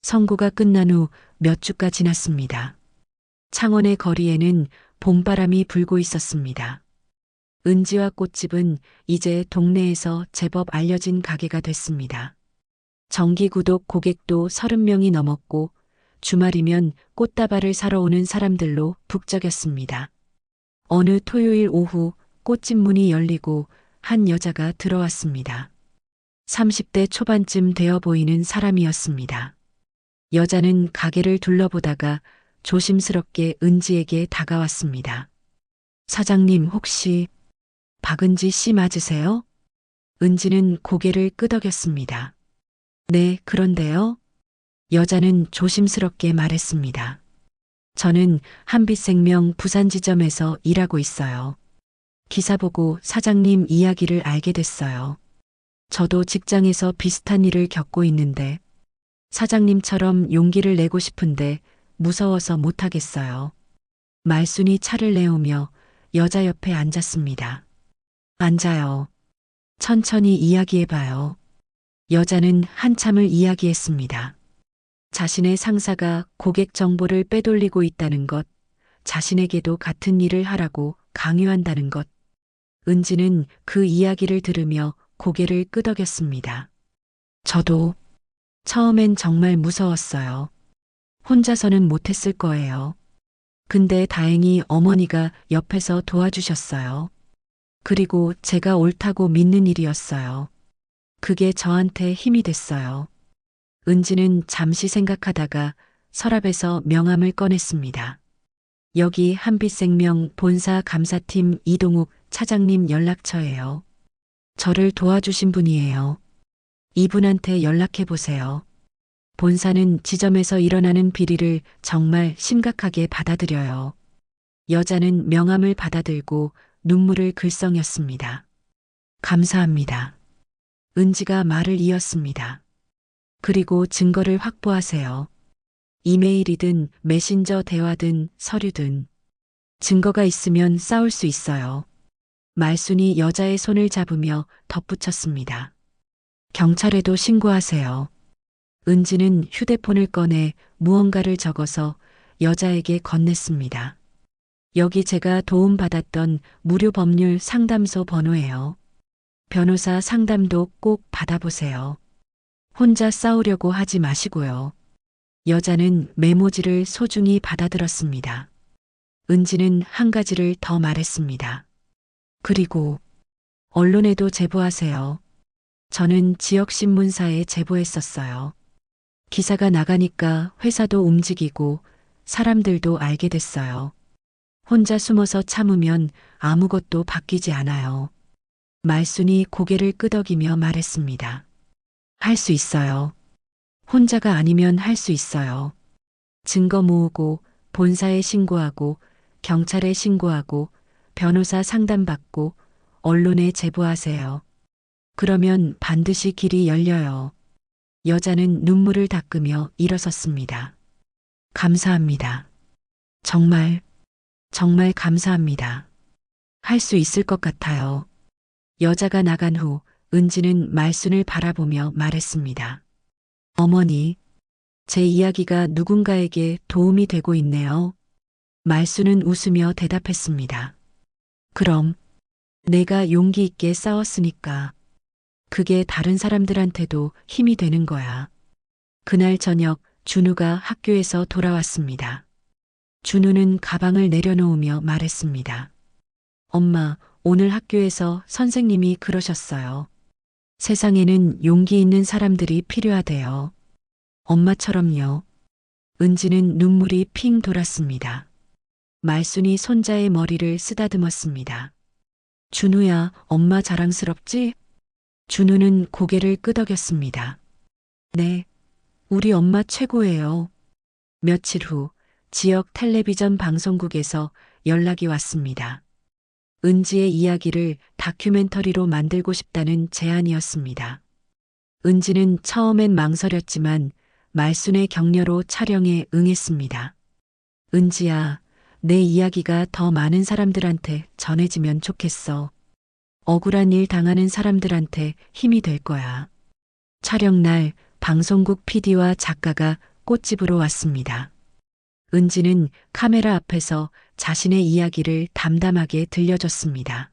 선고가 끝난 후 몇 주가 지났습니다. 창원의 거리에는 봄바람이 불고 있었습니다. 은지와 꽃집은 이제 동네에서 제법 알려진 가게가 됐습니다. 정기 구독 고객도 30명이 넘었고 주말이면 꽃다발을 사러 오는 사람들로 북적였습니다. 어느 토요일 오후 꽃집 문이 열리고 한 여자가 들어왔습니다. 30대 초반쯤 되어 보이는 사람이었습니다. 여자는 가게를 둘러보다가 조심스럽게 은지에게 다가왔습니다. 사장님, 혹시 박은지 씨 맞으세요? 은지는 고개를 끄덕였습니다. 네, 그런데요. 여자는 조심스럽게 말했습니다. 저는 한빛생명 부산지점에서 일하고 있어요. 기사 보고 사장님 이야기를 알게 됐어요. 저도 직장에서 비슷한 일을 겪고 있는데 사장님처럼 용기를 내고 싶은데 무서워서 못하겠어요. 말순이 차를 내오며 여자 옆에 앉았습니다. 앉아요. 천천히 이야기해봐요. 여자는 한참을 이야기했습니다. 자신의 상사가 고객 정보를 빼돌리고 있다는 것, 자신에게도 같은 일을 하라고 강요한다는 것. 은지는 그 이야기를 들으며 고개를 끄덕였습니다. 저도 처음엔 정말 무서웠어요. 혼자서는 못했을 거예요. 근데 다행히 어머니가 옆에서 도와주셨어요. 그리고 제가 옳다고 믿는 일이었어요. 그게 저한테 힘이 됐어요. 은지는 잠시 생각하다가 서랍에서 명함을 꺼냈습니다. 여기 한빛생명 본사 감사팀 이동욱 차장님 연락처예요. 저를 도와주신 분이에요. 이분한테 연락해 보세요. 본사는 지점에서 일어나는 비리를 정말 심각하게 받아들여요. 여자는 명함을 받아들고 눈물을 글썽였습니다. 감사합니다. 은지가 말을 이었습니다. 그리고 증거를 확보하세요. 이메일이든 메신저 대화든 서류든. 증거가 있으면 싸울 수 있어요. 말순이 여자의 손을 잡으며 덧붙였습니다. 경찰에도 신고하세요. 은지는 휴대폰을 꺼내 무언가를 적어서 여자에게 건넸습니다. 여기 제가 도움받았던 무료 법률 상담소 번호예요. 변호사 상담도 꼭 받아보세요. 혼자 싸우려고 하지 마시고요. 여자는 메모지를 소중히 받아들었습니다. 은지는 한 가지를 더 말했습니다. 그리고 언론에도 제보하세요. 저는 지역신문사에 제보했었어요. 기사가 나가니까 회사도 움직이고 사람들도 알게 됐어요. 혼자 숨어서 참으면 아무것도 바뀌지 않아요. 말순이 고개를 끄덕이며 말했습니다. 할 수 있어요. 혼자가 아니면 할 수 있어요. 증거 모으고, 본사에 신고하고, 경찰에 신고하고, 변호사 상담받고, 언론에 제보하세요. 그러면 반드시 길이 열려요. 여자는 눈물을 닦으며 일어섰습니다. 감사합니다. 정말, 정말 감사합니다. 할 수 있을 것 같아요. 여자가 나간 후 은지는 말순을 바라보며 말했습니다. 어머니, 제 이야기가 누군가에게 도움이 되고 있네요. 말순은 웃으며 대답했습니다. 그럼 내가 용기 있게 싸웠으니까 그게 다른 사람들한테도 힘이 되는 거야. 그날 저녁 준우가 학교에서 돌아왔습니다. 준우는 가방을 내려놓으며 말했습니다. 엄마, 오늘 학교에서 선생님이 그러셨어요. 세상에는 용기 있는 사람들이 필요하대요. 엄마처럼요. 은지는 눈물이 핑 돌았습니다. 말순이 손자의 머리를 쓰다듬었습니다. 준우야, 엄마 자랑스럽지? 준우는 고개를 끄덕였습니다. 네, 우리 엄마 최고예요. 며칠 후 지역 텔레비전 방송국에서 연락이 왔습니다. 은지의 이야기를 다큐멘터리로 만들고 싶다는 제안이었습니다. 은지는 처음엔 망설였지만 말순의 격려로 촬영에 응했습니다. 은지야, 내 이야기가 더 많은 사람들한테 전해지면 좋겠어. 억울한 일 당하는 사람들한테 힘이 될 거야. 촬영 날 방송국 PD와 작가가 꽃집으로 왔습니다. 은지는 카메라 앞에서 자신의 이야기를 담담하게 들려줬습니다.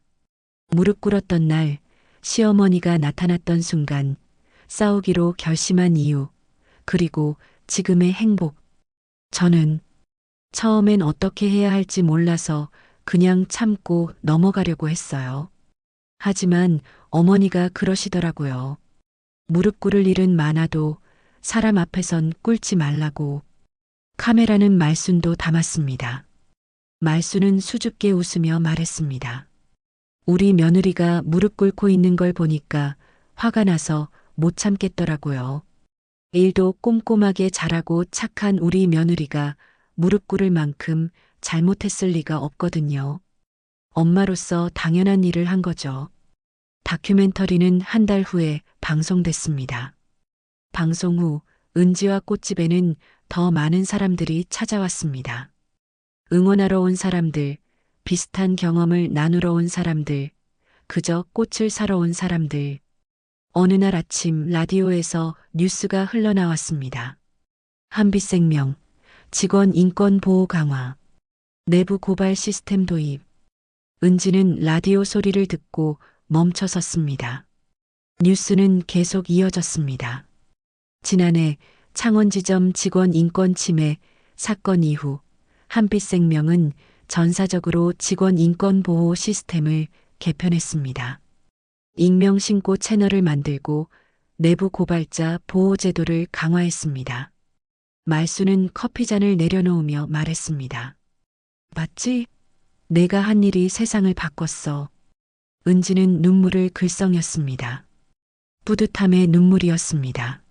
무릎 꿇었던 날 시어머니가 나타났던 순간, 싸우기로 결심한 이유, 그리고 지금의 행복. 저는 처음엔 어떻게 해야 할지 몰라서 그냥 참고 넘어가려고 했어요. 하지만 어머니가 그러시더라고요. 무릎 꿇을 일은 많아도 사람 앞에선 꿇지 말라고. 카메라는 말순도 담았습니다. 말순은 수줍게 웃으며 말했습니다. 우리 며느리가 무릎 꿇고 있는 걸 보니까 화가 나서 못 참겠더라고요. 일도 꼼꼼하게 잘하고 착한 우리 며느리가 무릎 꿇을 만큼 잘못했을 리가 없거든요. 엄마로서 당연한 일을 한 거죠. 다큐멘터리는 한 달 후에 방송됐습니다. 방송 후 은지와 꽃집에는 더 많은 사람들이 찾아왔습니다. 응원하러 온 사람들, 비슷한 경험을 나누러 온 사람들, 그저 꽃을 사러 온 사람들. 어느 날 아침 라디오에서 뉴스가 흘러나왔습니다. 한빛생명, 직원 인권 보호 강화, 내부 고발 시스템 도입. 은지는 라디오 소리를 듣고 멈춰 섰습니다. 뉴스는 계속 이어졌습니다. 지난해 창원지점 직원 인권 침해 사건 이후 한빛생명은 전사적으로 직원 인권 보호 시스템을 개편했습니다. 익명 신고 채널을 만들고 내부 고발자 보호 제도를 강화했습니다. 말순은 커피잔을 내려놓으며 말했습니다. 봤지? 내가 한 일이 세상을 바꿨어. 은지는 눈물을 글썽였습니다. 뿌듯함의 눈물이었습니다.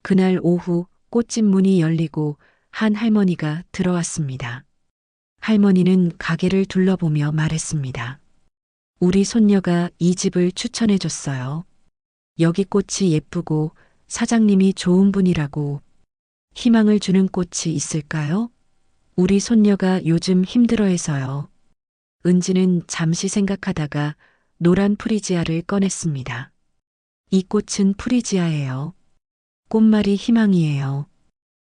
그날 오후 꽃집 문이 열리고 한 할머니가 들어왔습니다. 할머니는 가게를 둘러보며 말했습니다. 우리 손녀가 이 집을 추천해 줬어요. 여기 꽃이 예쁘고 사장님이 좋은 분이라고. 희망을 주는 꽃이 있을까요? 우리 손녀가 요즘 힘들어해서요. 은지는 잠시 생각하다가 노란 프리지아를 꺼냈습니다. 이 꽃은 프리지아예요. 꽃말이 희망이에요.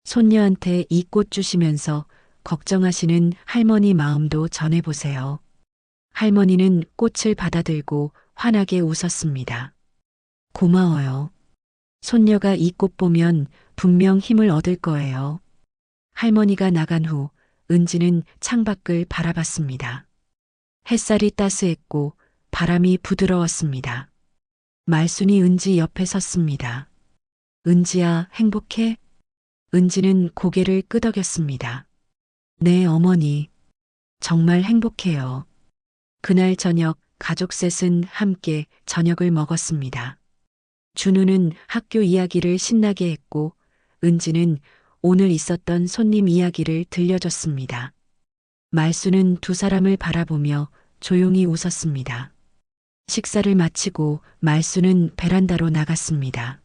손녀한테 이 꽃 주시면서 걱정하시는 할머니 마음도 전해보세요. 할머니는 꽃을 받아들고 환하게 웃었습니다. 고마워요. 손녀가 이 꽃 보면 분명 힘을 얻을 거예요. 할머니가 나간 후 은지는 창밖을 바라봤습니다. 햇살이 따스했고 바람이 부드러웠습니다. 말순이 은지 옆에 섰습니다. 은지야, 행복해? 은지는 고개를 끄덕였습니다. 네, 어머니. 정말 행복해요. 그날 저녁 가족 셋은 함께 저녁을 먹었습니다. 준우는 학교 이야기를 신나게 했고 은지는 오늘 있었던 손님 이야기를 들려줬습니다. 말수는 두 사람을 바라보며 조용히 웃었습니다. 식사를 마치고 말수는 베란다로 나갔습니다.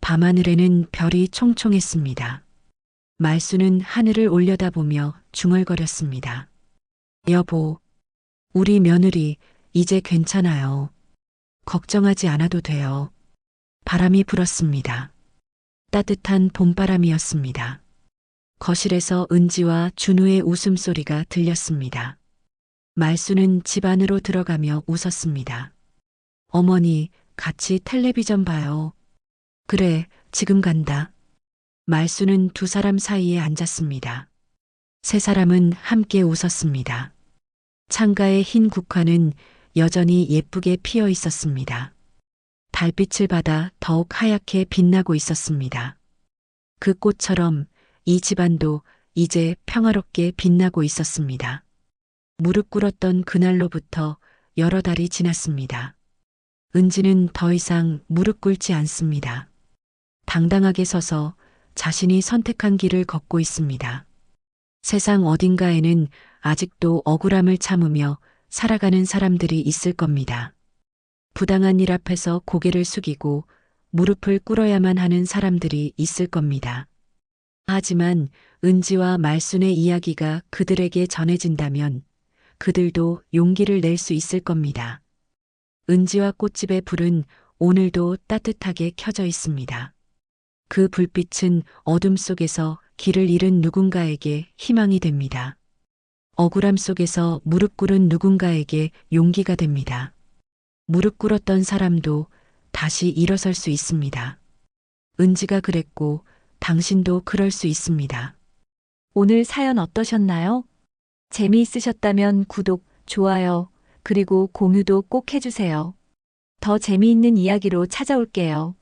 밤하늘에는 별이 총총했습니다. 말수는 하늘을 올려다보며 중얼거렸습니다. 여보, 우리 며느리 이제 괜찮아요. 걱정하지 않아도 돼요. 바람이 불었습니다. 따뜻한 봄바람이었습니다. 거실에서 은지와 준우의 웃음소리가 들렸습니다. 말수는 집 안으로 들어가며 웃었습니다. 어머니, 같이 텔레비전 봐요. 그래, 지금 간다. 말수는 두 사람 사이에 앉았습니다. 세 사람은 함께 웃었습니다. 창가의 흰 국화는 여전히 예쁘게 피어 있었습니다. 달빛을 받아 더욱 하얗게 빛나고 있었습니다. 그 꽃처럼 이 집안도 이제 평화롭게 빛나고 있었습니다. 무릎 꿇었던 그날로부터 여러 달이 지났습니다. 은지는 더 이상 무릎 꿇지 않습니다. 당당하게 서서 자신이 선택한 길을 걷고 있습니다. 세상 어딘가에는 아직도 억울함을 참으며 살아가는 사람들이 있을 겁니다. 부당한 일 앞에서 고개를 숙이고 무릎을 꿇어야만 하는 사람들이 있을 겁니다. 하지만 은지와 말순의 이야기가 그들에게 전해진다면 그들도 용기를 낼 수 있을 겁니다. 은지와 꽃집의 불은 오늘도 따뜻하게 켜져 있습니다. 그 불빛은 어둠 속에서 길을 잃은 누군가에게 희망이 됩니다. 억울함 속에서 무릎 꿇은 누군가에게 용기가 됩니다. 무릎 꿇었던 사람도 다시 일어설 수 있습니다. 은지가 그랬고 당신도 그럴 수 있습니다. 오늘 사연 어떠셨나요? 재미있으셨다면 구독, 좋아요, 그리고 공유도 꼭 해주세요. 더 재미있는 이야기로 찾아올게요.